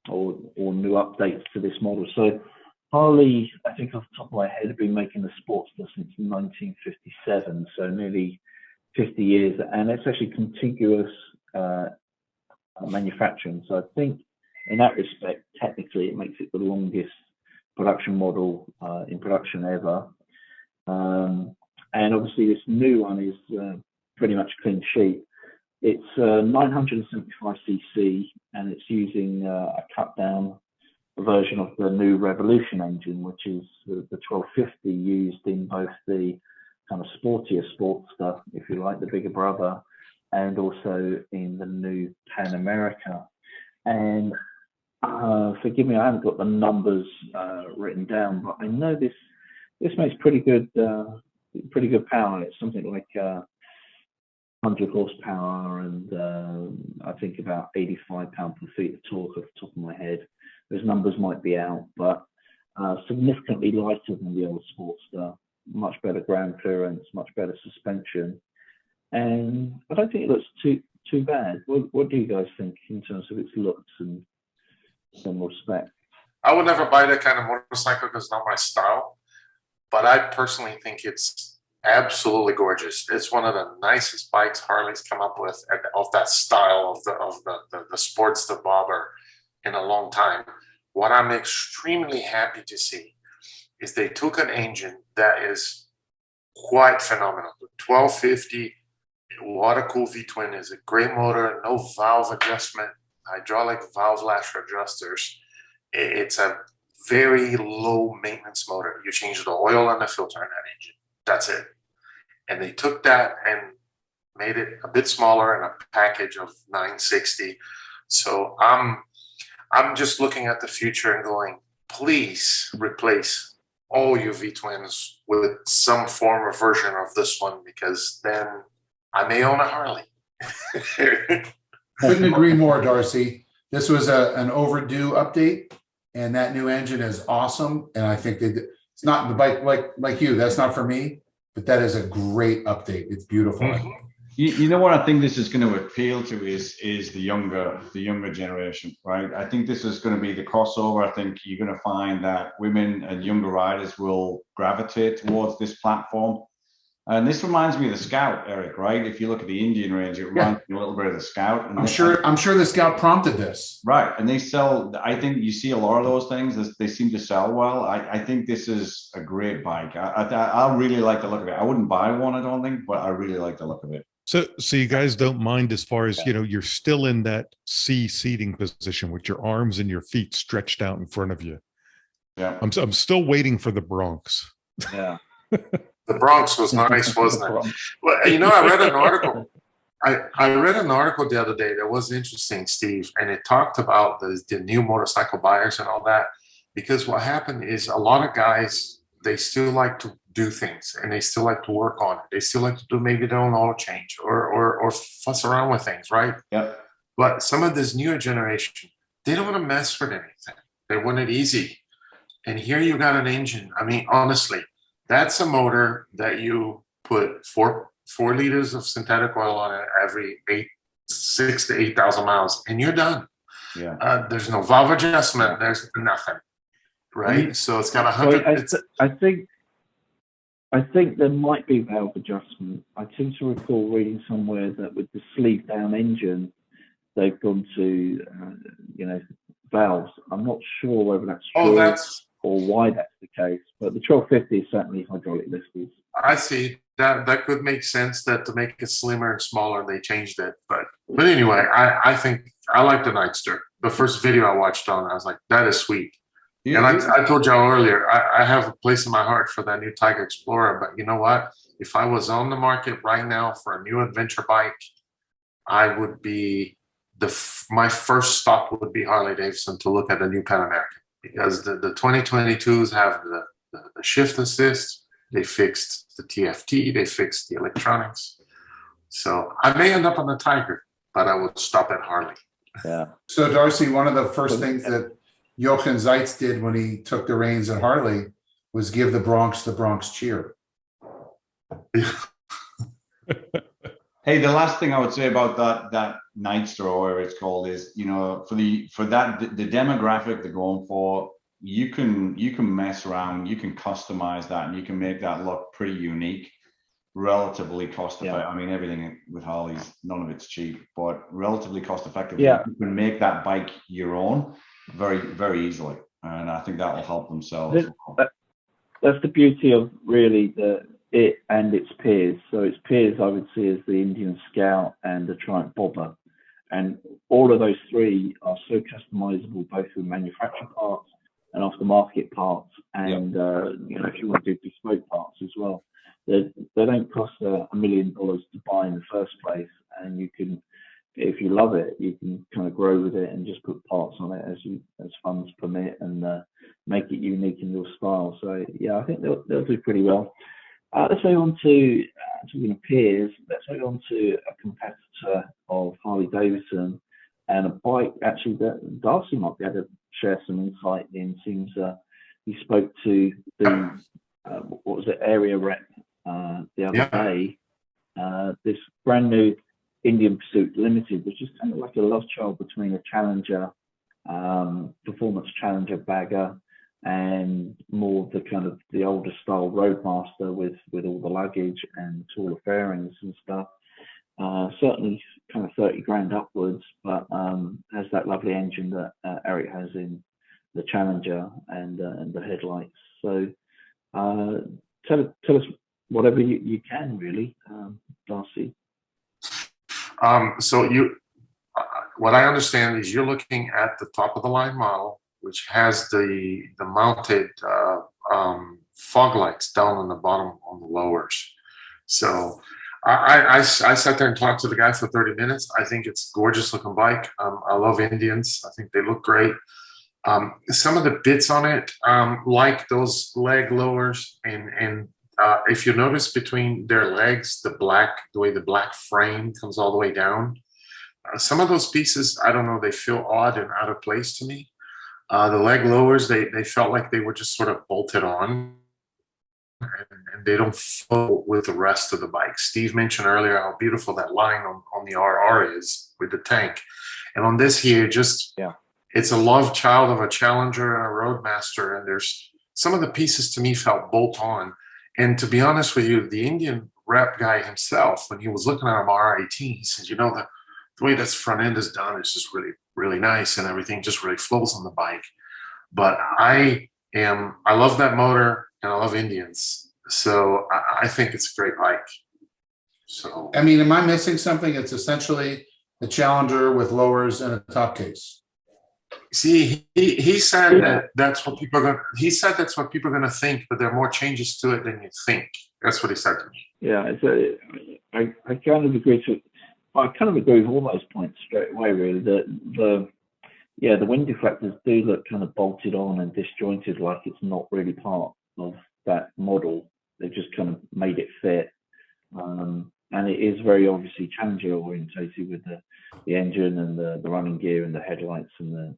or new updates to this model. So Harley, I think off the top of my head, have been making the Sportster since 1957, so nearly 50 years, and it's actually contiguous manufacturing. So I think in that respect, technically, it makes it the longest production model in production ever. And obviously, this new one is pretty much a clean sheet. It's 975 cc, and it's using a cut down version of the new Revolution engine, which is the 1250 used in both the kind of sportier Sportster, if you like, the bigger brother, and also in the new Pan America. And forgive me, I haven't got the numbers written down, but I know this makes pretty good power. It's something like 100 horsepower and I think about 85 pound per feet of torque off the top of my head. those numbers might be out, but significantly lighter than the old Sportster. Much better ground clearance, much better suspension, and I don't think it looks too bad. What do you guys think in terms of its looks and general spec? I would never buy that kind of motorcycle because it's not my style, but I personally think it's absolutely gorgeous. It's one of the nicest bikes Harley's come up with of that style of the Sportster bobber in a long time. What I'm extremely happy to see is they took an engine that is quite phenomenal. The 1250 water-cooled V-twin is a great motor, no valve adjustment, hydraulic valve lasher adjusters. It's a very low maintenance motor. You change the oil and the filter in that engine. That's it. And they took that and made it a bit smaller in a package of 960. So I'm just looking at the future and going, please replace all your V-twins with some form or version of this one, because then I may own a Harley. Couldn't agree more, Darcy. This was an overdue update, and that new engine is awesome. And I think it's not the bike like you. That's not for me, but that is a great update. It's beautiful. Mhm. You know what I think this is going to appeal to is the younger generation, right? I think this is going to be the crossover. I think you're going to find that women and younger riders will gravitate towards this platform. And this reminds me of the Scout, Eric, right? If you look at the Indian range, it reminds me a little bit of the Scout. And I'm sure the Scout prompted this. Right. And they sell, I think you see a lot of those things, they seem to sell well. I think this is a great bike. I really like the look of it. I wouldn't buy one, I don't think, but I really like the look of it. So you guys don't mind as far as, you're still in that C seating position with your arms and your feet stretched out in front of you. Yeah. I'm still waiting for the Bronx. Yeah. The Bronx was nice, wasn't it? Well, I read an article. I read an article the other day that was interesting, Steve, and it talked about the new motorcycle buyers and all that. Because what happened is a lot of guys, they still like to do things and they still like to work on it. They still like to do maybe their own oil change or fuss around with things, right? Yeah. But some of this newer generation, they don't want to mess with anything. They want it easy. And here you got an engine. I mean, honestly, that's a motor that you put four liters of synthetic oil on it every 6,000 to 8,000 miles, and you're done. Yeah. There's no valve adjustment. There's nothing, right? So it's got 100. I think there might be valve adjustment. I seem to recall reading somewhere that with the sleeve down engine, they've gone to valves. I'm not sure whether that's true or why that's the case, but the 1250 is certainly hydraulic lifted. I see that could make sense, that to make it slimmer and smaller, they changed it. But anyway, I think I like the Nightster. The first video I watched on, I was like, that is sweet. Yeah, and I told y'all earlier, I have a place in my heart for that new Tiger Explorer. But you know what? If I was on the market right now for a new adventure bike, I would be my first stop would be Harley Davidson to look at a new Pan American, because the 2022s have the shift assist. They fixed the TFT. They fixed the electronics. So I may end up on the Tiger, but I would stop at Harley. Yeah. So Darcy, one of the first things that Jochen Zeitz did when he took the reins at Harley was give the Bronx cheer. Hey, the last thing I would say about that Nightster or whatever it's called is, the demographic they're going for, you can mess around, you can customize that, and you can make that look pretty unique, relatively cost effective. Yeah. I mean, everything with Harley's, none of it's cheap, but relatively cost effective. Yeah. You can make that bike your own very, very easily, and I think that will help them sell. That's the beauty of really it and its peers. So its peers, I would see, as the Indian Scout and the Triumph Bobber, and all of those three are so customizable, both with manufactured parts and aftermarket parts, and if you want to do bespoke parts as well, they don't cost $1 million to buy in the first place, and you can, if you love it, you can kind of grow with it and just put parts on it as funds permit, and make it unique in your style. So yeah, I think they'll do pretty well. Let's move on to talking of peers. Let's move on to a competitor of Harley Davidson, and a bike actually that Darcy might be able to share some insight in. Seems he spoke to the what was it, area rep the other day. This brand new Indian Pursuit Limited, which is kind of like a love child between a Challenger, performance Challenger bagger, and more the kind of the older style Roadmaster with all the luggage and taller fairings and stuff. Certainly kind of 30 grand upwards, but has that lovely engine that Eric has in the Challenger and the headlights. So tell us whatever you can, really, Darcy. So what I understand is you're looking at the top of the line model, which has the mounted fog lights down on the bottom on the lowers. So I sat there and talked to the guy for 30 minutes. I think it's a gorgeous looking bike. I love Indians. I think they look great. Some of the bits on it, like those leg lowers, and if you notice between their legs, the way the black frame comes all the way down, some of those pieces, I don't know, they feel odd and out of place to me. The leg lowers, they felt like they were just sort of bolted on, and they don't flow with the rest of the bike. Steve mentioned earlier how beautiful that line on the RR is with the tank. And on this here, it's a love child of a Challenger and a Roadmaster, and there's some of the pieces to me felt bolt on. And to be honest with you, the Indian rep guy himself, when he was looking at him R18, he said, you know, the way this front end is done is just really, really nice, and everything just really flows on the bike. But I love that motor, and I love Indians. So I think it's a great bike. So I mean, am I missing something? It's essentially a Challenger with lowers and a top case. see, he said that's what people are going to think, but there are more changes to it than you think. That's what he said to me. Yeah, I kind of agree with all those points straight away, really. The wind deflectors do look kind of bolted on and disjointed, like it's not really part of that model. They've just kind of made it fit. And it is very obviously Challenger orientated with the engine and the running gear and the headlights and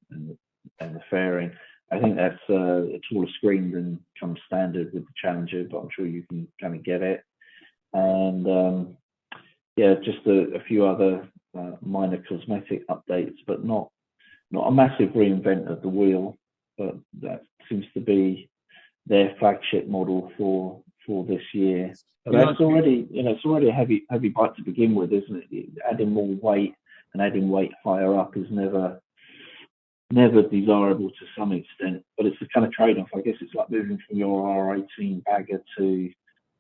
the fairing. I think that's a taller screen than comes standard with the Challenger, but I'm sure you can kind of get it. And just a few other minor cosmetic updates, but not a massive reinvent of the wheel. But that seems to be their flagship model for this year. But that's already, it's already a heavy bike to begin with, isn't it? Adding more weight and adding weight higher up is never desirable to some extent, but it's the kind of trade-off. I guess it's like moving from your R18 bagger to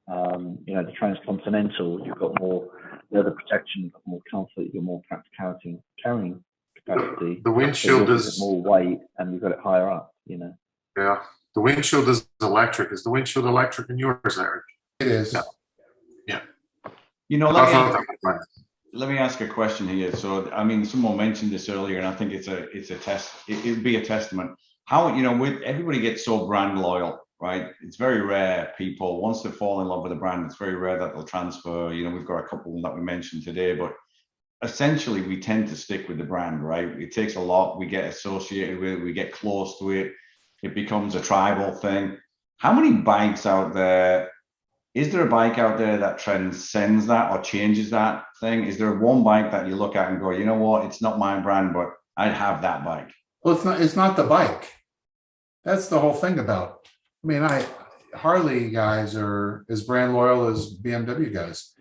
the Transcontinental. You've got more leather protection, you've got more comfort, you've got more practicality and carrying capacity. The windshield is more weight, and you've got it higher up. Yeah, the windshield is electric. Is the windshield electric in yours, Eric? It is. Yeah. Let me ask a question here. So, I mean, someone mentioned this earlier, and I think it's a test. It would be a testament. How, with everybody gets so brand loyal, right? It's very rare people, once they fall in love with a brand, it's very rare that they'll transfer. We've got a couple that we mentioned today, but essentially we tend to stick with the brand, right? It takes a lot. We get associated with it. We get close to it. It becomes a tribal thing. How many bikes out there? Is there a bike out there that transcends that or changes that thing? Is there one bike that you look at and go, you know what, it's not my brand, but I'd have that bike? Well, it's not the bike. That's the whole thing about. I mean, Harley guys are as brand loyal as BMW guys.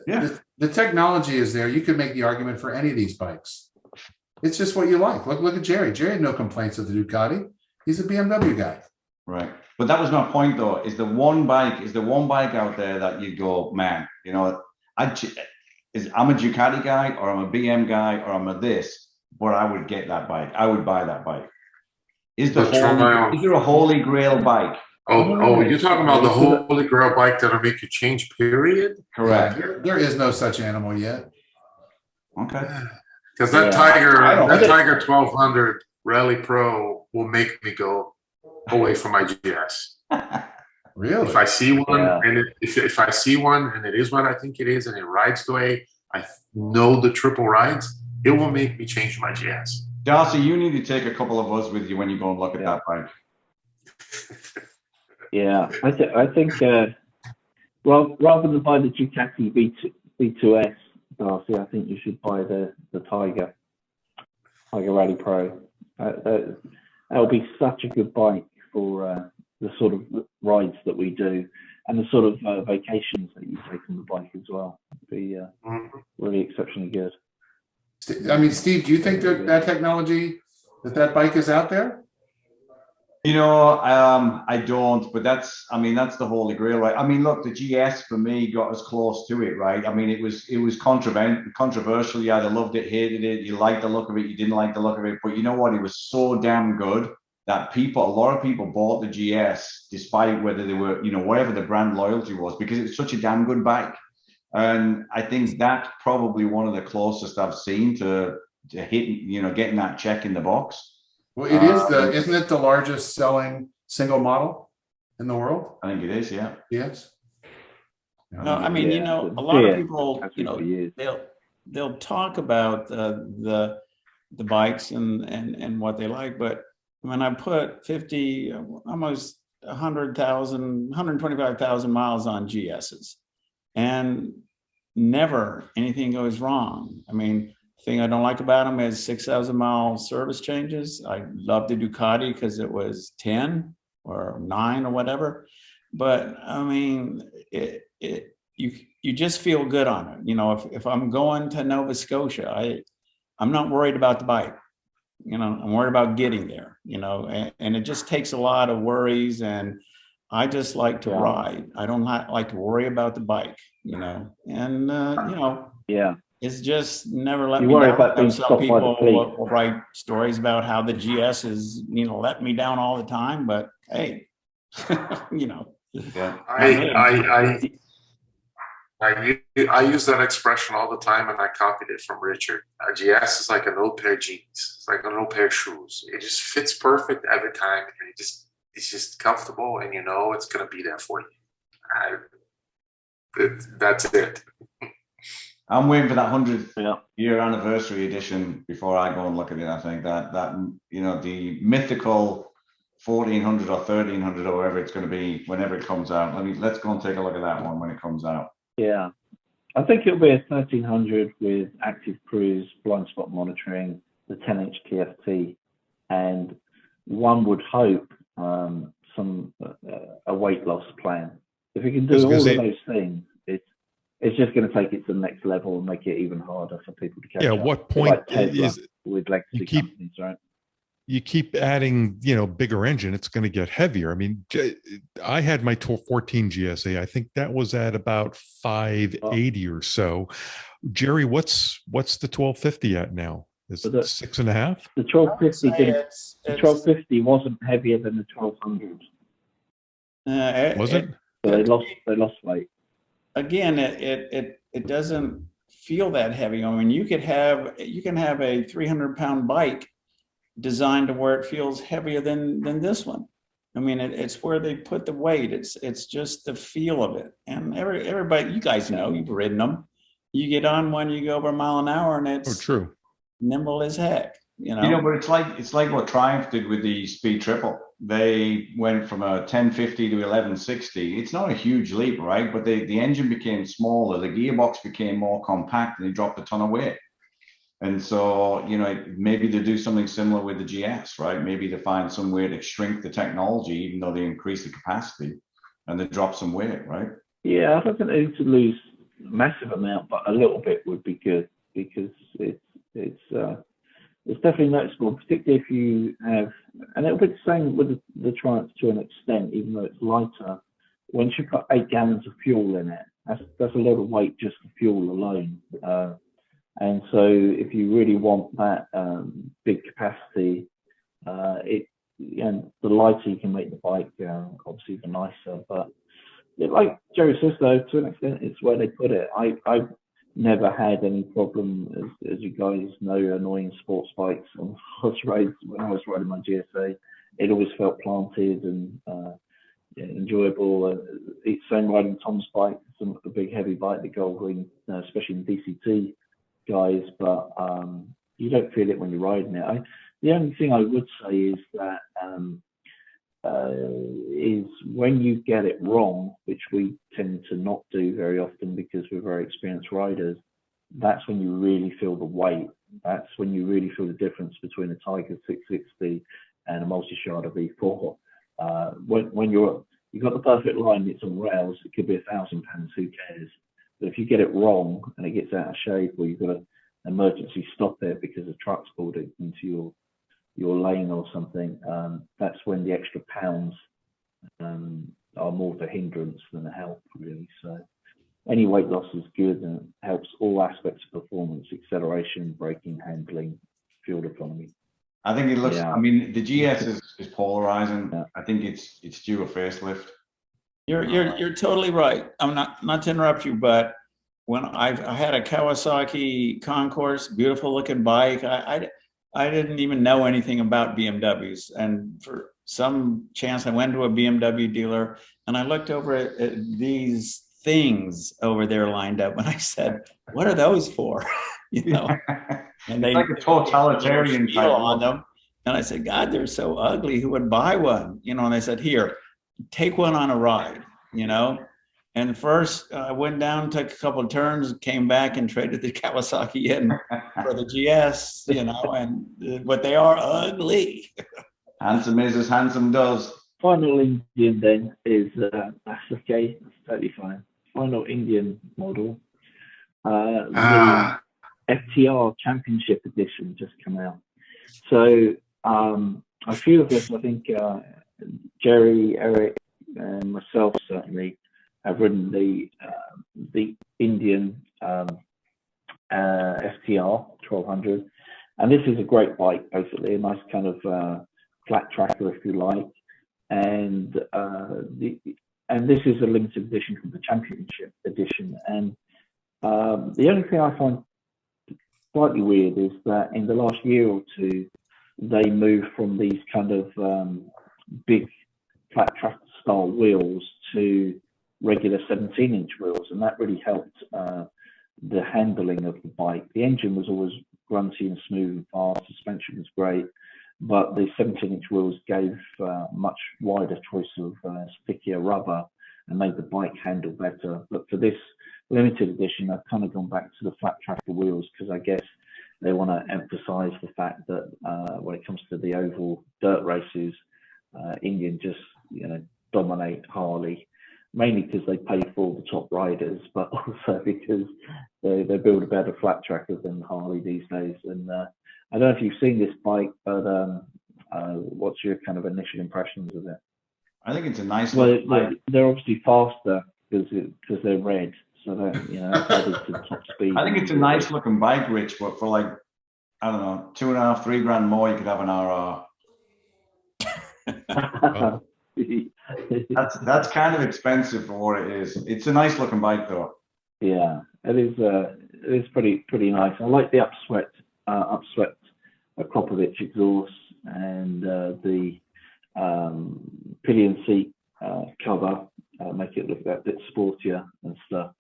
Yeah. The technology is there. You could make the argument for any of these bikes. It's just what you like. Look at Jerry. Jerry had no complaints with the Ducati. He's a BMW guy. Right. But that was my point, though. Is the one bike out there that you go, man, I'm a Ducati guy, or I'm a BM guy, or I'm a this, but I would get that bike. I would buy that bike. Is there a holy grail bike? Oh, you're talking about the holy grail bike that'll make you change, period? Correct. There is no such animal yet. Okay. Because that Tiger 1200 Rally Pro will make me go away from my GS. Really? If I see one, and if I see one and it is what I think it is, and it rides the way I know the triple rides, it will make me change my GS. Darcy, you need to take a couple of us with you when you go and look at that bike. Yeah, I think well, rather than buy the Ducati B2S, Darcy, I think you should buy the Tiger Rally Pro. That'll be such a good bike for the sort of rides that we do and the sort of vacations that you take on the bike as well. It'd be really exceptionally good. I mean, Steve, do you think that technology, that bike is out there? You know, I don't, but that's the Holy Grail, right? I mean, look, the GS for me got us close to it, right? I mean, it was controversial. You either loved it, hated it, you liked the look of it, you didn't like the look of it. But you know what? It was so damn good that a lot of people bought the GS despite whether they were, you know, whatever the brand loyalty was, because it was such a damn good bike. And I think that's probably one of the closest I've seen to hit, you know, getting that check in the box. Well, it is isn't it the largest selling single model in the world? I think it is, yeah. Yes. No, I mean, Yeah, you know, the a lot of GS people, has you been for know, years. they'll talk about the bikes and what they like, but when I put 50, almost 100,000, 125,000 miles on GSs, and never anything goes wrong. I mean, the thing I don't like about them is 6,000 mile service changes. I love the Ducati because it was 10 or 9 or whatever. But I mean, you just feel good on it. You know, if I'm going to Nova Scotia, I'm not worried about the bike. You know, I'm worried about getting there, you know, and it just takes a lot of worries, and I just like to ride. I don't like to worry about the bike, you know, and, you know, it's just never let me worry down. about being Some stopped by the people police. will write stories about how the GS is, you know, let me down all the time, but hey, you know. Yeah. I use that expression all the time, and I copied it from Richard. A GS is like an old pair of jeans. It's like an old pair of shoes. It just fits perfect every time, and it's just comfortable, and you know it's gonna be there for you. That's it. I'm waiting for that 100th year anniversary edition before I go and look at it. I think that you know, the mythical 1400 or 1300 or whatever it's going to be whenever it comes out. Let's go and take a look at that one when it comes out. Yeah, I think it'll be a 1300 with active cruise, blind spot monitoring, the 10-inch TFT, and one would hope a weight loss plan. If you can do all of those things, it's just going to take it to the next level and make it even harder for people to catch up. What point is with legacy companies, right? You keep adding, you know, bigger engine, it's going to get heavier. I mean, I had my 14 GSA. I think that was at about 580 or so. Jerry, what's the 1250 at now? Is it 6.5? The 1250 wasn't heavier than the 1200. Was it? So they lost weight. Again, it doesn't feel that heavy. I mean, you can have a 300-pound bike designed to where it feels heavier than this one. I mean, it's where they put the weight. It's just the feel of it. And everybody, you guys know, you've ridden them. You get on one, you go over a mile an hour, and it's true, nimble as heck. You know, but it's like what Triumph did with the Speed Triple. They went from a 1050 to 1160. It's not a huge leap, right? But the engine became smaller, the gearbox became more compact, and they dropped a ton of weight. And so, you know, maybe they do something similar with the GS, right? Maybe they find some way to shrink the technology, even though they increase the capacity, and they drop some weight, right? Yeah, I don't think they need to lose a massive amount, but a little bit would be good, because it's definitely noticeable, particularly if you have, and it'll be the same with the Triumph to an extent, even though it's lighter. Once you put 8 gallons of fuel in it, that's a lot of weight just for fuel alone. And so if you really want that big capacity, the lighter you can make the bike, obviously the nicer. But like Jerry says, though, to an extent, it's where they put it. I've never had any problem, as you guys know, annoying sports bikes on horse roads. When I was riding my GSA, it always felt planted and enjoyable. It's same riding Tom's bike, a big heavy bike, the Gold Green, especially in DCT. guys, but you don't feel it when you're riding it. The only thing I would say is that is when you get it wrong, which we tend to not do very often because we're very experienced riders, that's when you really feel the weight. That's when you really feel the difference between a Tiger 660 and a multi-shader V4. When you've got the perfect line, it's on rails, it could be £1,000, who cares? But if you get it wrong and it gets out of shape, or you've got to emergency stop it because the truck's pulled it into your lane or something, that's when the extra pounds are more of a hindrance than a help, really. So any weight loss is good and helps all aspects of performance: acceleration, braking, handling, fuel economy. I think it looks. Yeah. I mean, the GS is polarizing. Yeah. I think it's due a facelift. You're totally right. I'm not to interrupt you, but when I had a Kawasaki Concourse, beautiful looking bike, I didn't even know anything about BMWs, and for some chance I went to a BMW dealer and I looked over at these things over there lined up, and I said, "What are those for?" You know, and they like a totalitarian type on them. And I said, "God, they're so ugly. Who would buy one?" You know, and they said, "Here, take one on a ride." You know, and first I went down, took a couple of turns, came back and traded the Kawasaki in for the GS. You know, but they are ugly. Handsome is as handsome does. Final Indian then is that's okay. That's totally fine. Final Indian model. The FTR Championship Edition just come out. So a few of us, I think Jerry, Eric, and myself certainly have ridden the Indian FTR 1200, and this is a great bike, basically a nice kind of flat tracker, if you like, and this is a limited edition from the Championship Edition. And the only thing I find slightly weird is that in the last year or two, they moved from these kind of big flat track style wheels to regular 17-inch wheels, and that really helped the handling of the bike. The engine was always grunty and smooth and fast, suspension was great, but the 17-inch wheels gave much wider choice of stickier rubber and made the bike handle better. But for this limited edition, I've kind of gone back to the flat tracker wheels because I guess they want to emphasize the fact that when it comes to the oval dirt races, Indian just dominate Harley, mainly because they pay for all the top riders, but also because they build a better flat tracker than Harley these days. And I don't know if you've seen this bike, but what's your kind of initial impressions of it? I think it's a nice. Well, they're obviously faster because they're red, so that it's added to top speed. I think it's a nice looking bike, Rich, but for like, I don't know, $2.5, $3 grand more, you could have an RR. That's kind of expensive for what it is. It's a nice looking bike, though. Yeah, it is. It is pretty nice. I like the upswept Kropovich exhaust and the pillion seat cover, make it look a bit sportier and stuff.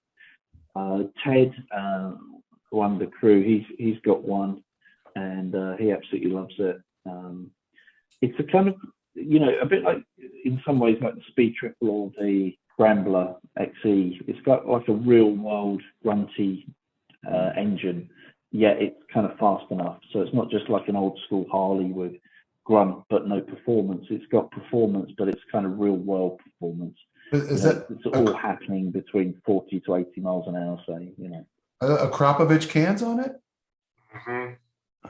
Ted, who won the crew, he's got one, and he absolutely loves it. It's a kind of, a bit like, in some ways, like the Speed Triple or the Scrambler XE. It's got like a real world grunty engine, yet it's kind of fast enough. So it's not just like an old school Harley with grunt but no performance. It's got performance, but it's kind of real world performance. It's all happening between 40 to 80 miles an hour, say, A Kropovich cans on it? Mm-hmm.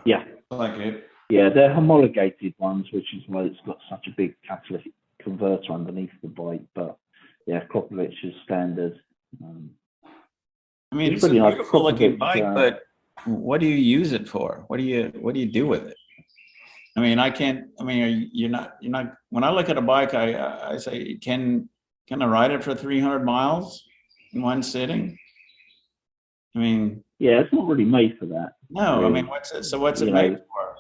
Yeah. I like it. Yeah, they're homologated ones, which is why it's got such a big catalytic converter underneath the bike. But yeah, Kropovich is standard. I mean, it's a beautiful looking bike, but what do you use it for? What do you do with it? I mean, you're not. When I look at a bike, I say, can I ride it for 300 miles in one sitting? I mean, yeah, it's not really made for that. No, really. I mean, what's it made for?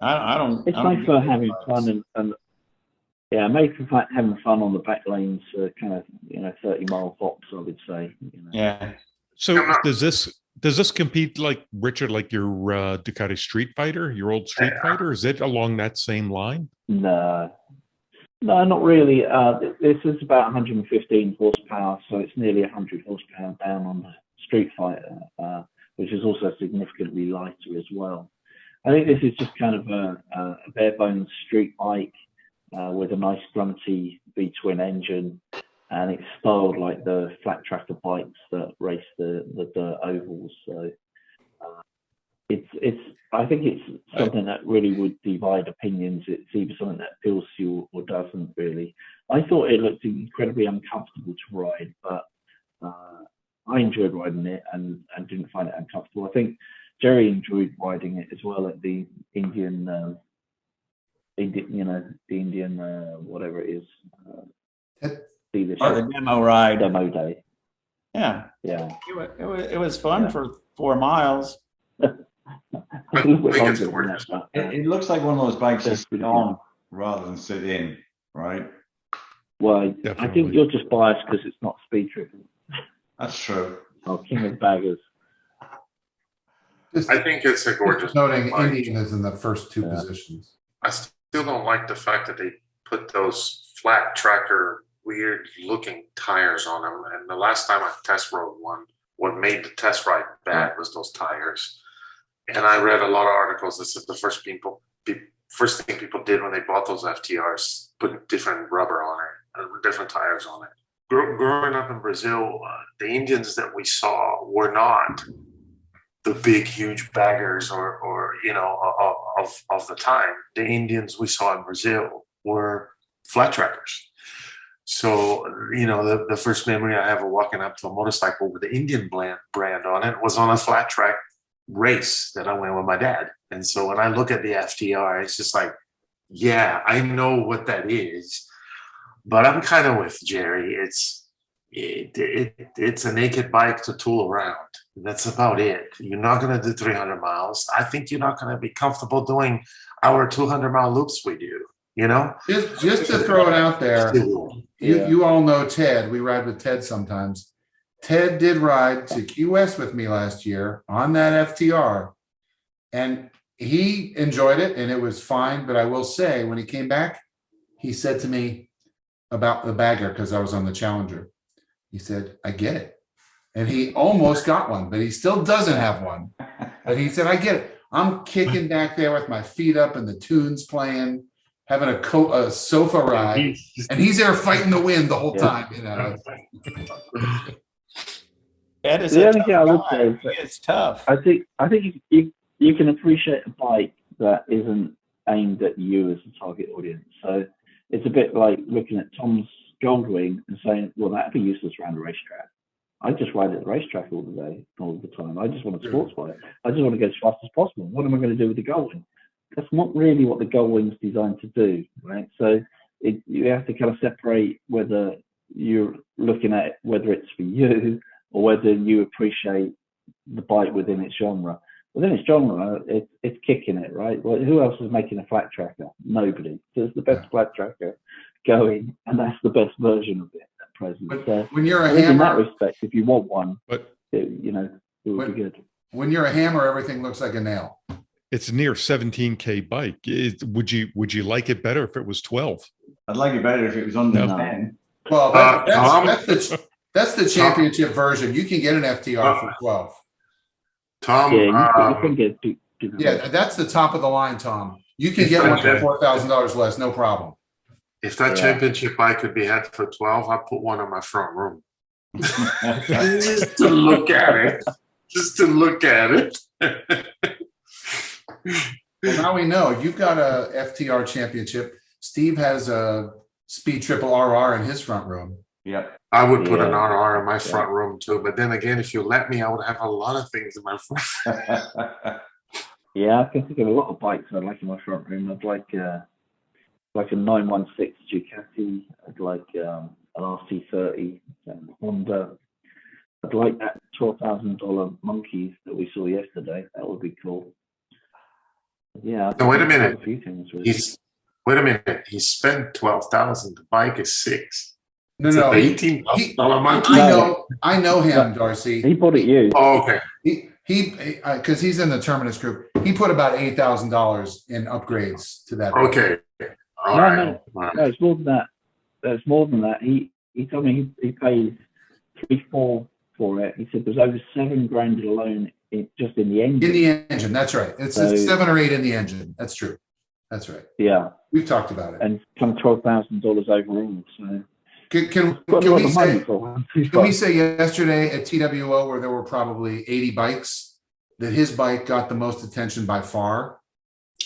I don't. It's nice for having fun and yeah, made for having fun on the back lanes, kind of 30-mile hops, I would say. Yeah. So does Does this compete like Richard, like your Ducati Street Fighter, your old Street Fighter? Is it along that same line? No, not really. This is about 115 horsepower, so it's nearly 100 horsepower down on the Street Fighter, which is also significantly lighter as well. I think this is just kind of a bare bones street bike with a nice grunty V-twin engine, and it's styled like the flat tracker bikes that race the dirt ovals. So I think it's something that really would divide opinions. It's either something that appeals to you or doesn't really. I thought it looked incredibly uncomfortable to ride, but I enjoyed riding it and didn't find it uncomfortable. I think Jerry enjoyed riding it as well at the Indian, whatever it is. The demo ride. Demo day. Yeah. Yeah. It was fun for 4 miles. A little bit longer than that, but, It looks like one of those bikes you That's sit pretty on rather than sit in, right? well, I Definitely. think you're just biased because it's not speed tripping. That's true. Oh, king of baggers. Just I think it's a gorgeous noting bike. Indian is in the first two Yeah. positions. I still don't like the fact that they put those flat tracker, weird looking tires on them. And the last time I test rode one, what made the test ride bad was those tires. And I read a lot of articles that said the first thing people did when they bought those FTRs, put different rubber on it, different tires on it. Growing up in Brazil, the Indians that we saw were not the big, huge baggers or of the time. The Indians we saw in Brazil were flat trackers. So, the first memory I have of walking up to a motorcycle with the Indian brand on it was on a flat track race that I went with my dad. And so when I look at the FTR, it's just like, yeah, I know what that is, but I'm kind of with Jerry. It's a naked bike to tool around. That's about it. You're not going to do 300 miles. I think you're not going to be comfortable doing our 200-mile loops we do, Just to throw it out there, Yeah. you all know Ted. We ride with Ted sometimes. Ted did ride to Key West with me last year on that FTR, and he enjoyed it, and it was fine. But I will say, when he came back, he said to me about the bagger, because I was on the Challenger. He said, I get it. And he almost got one, but he still doesn't have one. But he said, I get it. I'm kicking back there with my feet up and the tunes playing, having a sofa ride, and he's there fighting the wind the whole time. That is The a only tough thing I would guy. say is that It's tough. I think you can appreciate a bike that isn't aimed at you as a target audience. So it's a bit like looking at Tom's Goldwing and saying, well, that'd be useless around a racetrack. I just ride at the racetrack all the time. I just want a sports bike. I just want to go as fast as possible. What am I going to do with the Goldwing? That's not really what the Goldwing's designed to do, right? So you have to kind of separate whether you're looking at it, whether it's for you or whether you appreciate the bike within its genre. Within its genre, it's kicking it, right? Well, who else is making a flat tracker? Nobody. So it's the best flat tracker going, and that's the best version of it at present. But So when you're I a think in that hammer, respect, if you want one, But it would be good. when you're a hammer, everything looks like a nail. it's near 17K bike. Would you like it better if it was 12? I'd like it better if it was under No. 10. Well, Tom? that's the championship version. You can get an FTR for 12. Tom, Yeah, you can get. Yeah, that's the top of the line, Tom. You can get one for $4,000 less, no problem. if that Yeah. championship bike could be had for 12, I'd put one in my front room. Just to look at it. Just to look at it. Well, now we know you've got a FTR championship. Steve has a Speed Triple RR in his front room. Yep. I would put an Yeah. RR in my front room too, but then again, if you let me, I would have a lot of things in my front. Yeah, I can think of a lot of bikes I'd like in my front room. I'd like a 916 Ducati. I'd like an RC30 Honda. I'd like that $12,000 MkII that we saw yesterday. That would be cool. Yeah. No, wait a minute. A few things really. Wait a minute. He spent 12,000. The bike is $6,000. No, It's no, $18 monkey. I know him, Darcy. He bought it used. Oh, okay. Because he's in the Terminus group, he put about $8,000 in upgrades to that. Okay. All right. No, it's more than that. It's more than that. He told me he paid 3-4 for it. He said there's over $7,000 alone just in the engine. In the engine, that's right. It's 7 or 8 in the engine. That's true. That's right. Yeah. We've talked about it. And some $12,000 overall. So Can we say yesterday at TWO where there were probably 80 bikes that his bike got the most attention by far?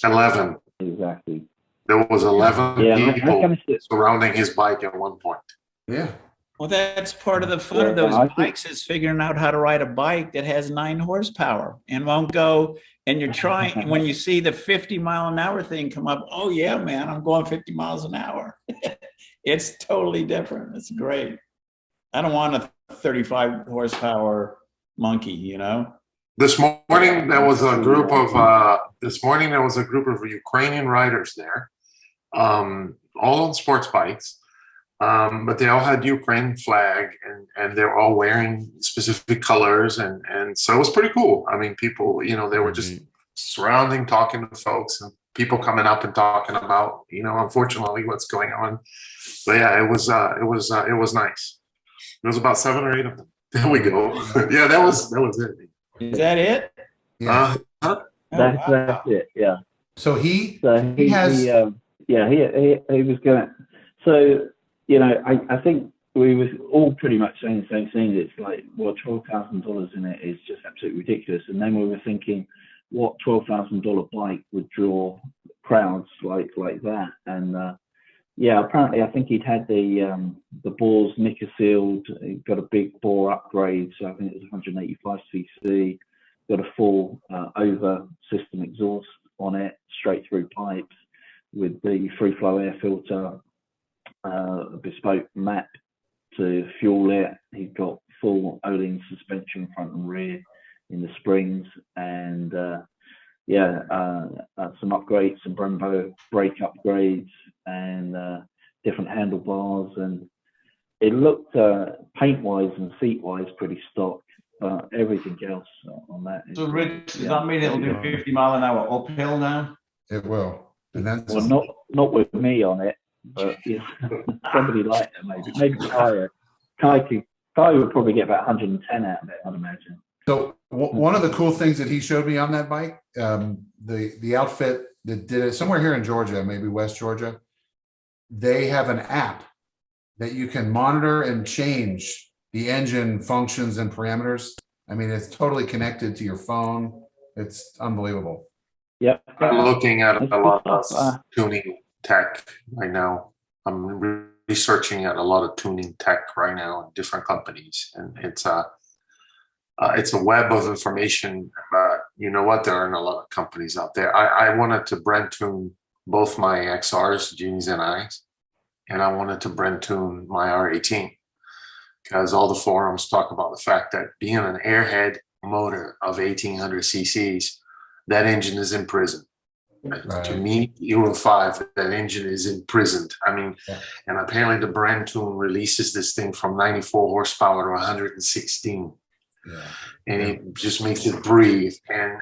11. Exactly. There was 11 people I surrounding his bike at one point. Yeah. Well, that's part of the fun of those bikes is figuring out how to ride a bike that has 9 horsepower and won't go. And you're trying, when you see the 50-mile-an-hour thing come up, oh yeah, man, I'm going 50 miles an hour. It's totally different. It's great. I don't want a 35 horsepower monkey, you know? This morning there was a group of Ukrainian riders there, all on sports bikes. But they all had Ukraine flag and they're all wearing specific colors. And so it was pretty cool. I mean, people, they were just surrounding, talking to folks and people coming up and talking about, unfortunately what's going on. But yeah, it was nice. There was about 7 or 8 of them. There we go. Yeah, that was it. Is that it? Yeah. That's it. Yeah. So he he was going. So I think we was all pretty much saying the same thing. It's like, well, $12,000 in it is just absolutely ridiculous. And then we were thinking, what $12,000 bike would draw crowds like that? And apparently, I think he'd had the bores knicker sealed. He got a big bore upgrade, so I think it was 185 cc. Got a full over system exhaust on it, straight through pipes with the free flow air filter. A bespoke map to fuel it. He's got full Olin suspension front and rear in the springs, and some upgrades, some Brembo brake upgrades, and different handlebars. And it looked paint wise and seat wise pretty stock, but everything else on that. So, Rich, does that mean it'll do 50 mile an hour uphill now? It will. And that's not with me on it. But somebody like that, maybe Kai would probably get about 110 out of it, I'd imagine. So one of the cool things that he showed me on that bike, the outfit that did it somewhere here in Georgia, maybe West Georgia, they have an app that you can monitor and change the engine functions and parameters. I mean, it's totally connected to your phone. It's unbelievable. Yep. I'm looking at a lot of tuning tech right now. I'm researching at a lot of tuning tech right now in different companies, and it's a web of information. You know what? There aren't a lot of companies out there. I wanted to brand tune both my XRs, Genies and I's, and I wanted to brand tune my R18 because all the forums talk about the fact that being an airhead motor of 1800 cc's, that engine is in prison. Right. To me, Euro 5, that engine is imprisoned. I mean, and apparently the brand tune releases this thing from 94 horsepower to 116. Yeah. And it just makes it breathe. And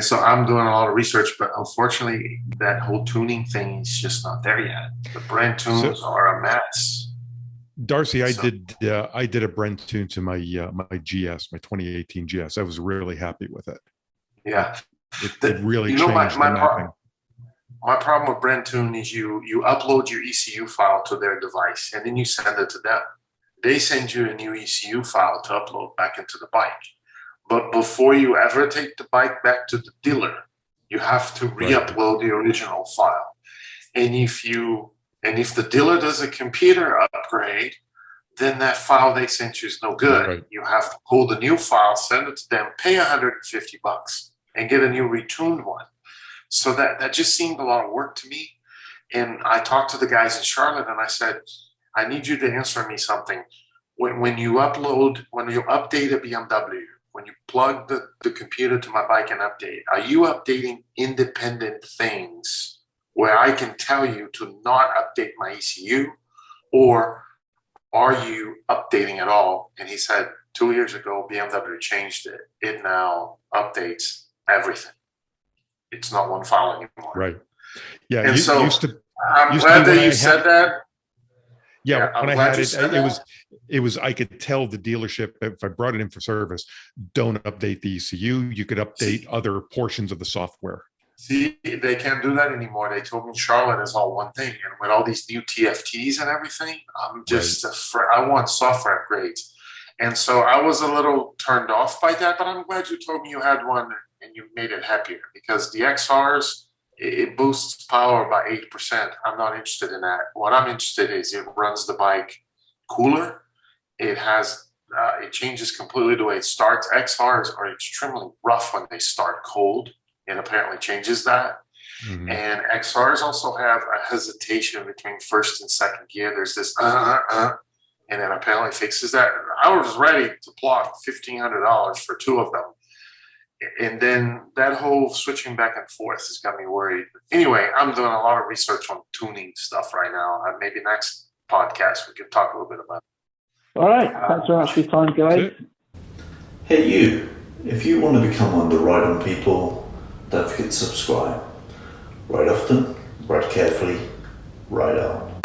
so I'm doing a lot of research, but unfortunately, that whole tuning thing is just not there yet. The brand tunes are a mess. Darcy, I did a brand tune to my my GS, my 2018 GS. I was really happy with it. Yeah. It really changed the mapping. My problem with brand tune is you upload your ECU file to their device and then you send it to them. They send you a new ECU file to upload back into the bike. But before you ever take the bike back to the dealer, you have to re-upload the original file. And if the dealer does a computer upgrade, then that file they sent you is no good. Right. You have to pull the new file, send it to them, pay $150 and get a new retuned one. So that just seemed a lot of work to me. And I talked to the guys in Charlotte and I said, I need you to answer me something. When you update a BMW, when you plug the computer to my bike and update, are you updating independent things where I can tell you to not update my ECU, or are you updating at all? And he said, 2 years ago, BMW changed it. It now updates everything. It's not one file anymore. Right. Yeah. And so used to, I'm used to glad be when that I you had- said that. Yeah, I'm when I glad had you it, said it was, I could tell the dealership if I brought it in for service, don't update the ECU. You could update other portions of the software. See, they can't do that anymore. They told me Charlotte is all one thing. And with all these new TFTs and everything, I'm just I want software upgrades. And so I was a little turned off by that, but I'm glad you told me you had one and you made it happier, because the XRs, it boosts power by 8%. I'm not interested in that. What I'm interested in is it runs the bike cooler. It has, it changes completely the way it starts. XRs are extremely rough when they start cold. It apparently changes that. Mhm. And XRs also have a hesitation between first and second gear. There's this and it apparently fixes that. I was ready to plot $1,500 for 2 of them. And then that whole switching back and forth has got me worried. Anyway, I'm doing a lot of research on tuning stuff right now. Maybe next podcast we could talk a little bit about it. All right. Thanks very much for your time, guys. Hey you, if you want to become one of the Ride On people, don't forget to subscribe. Ride often, ride carefully, ride on.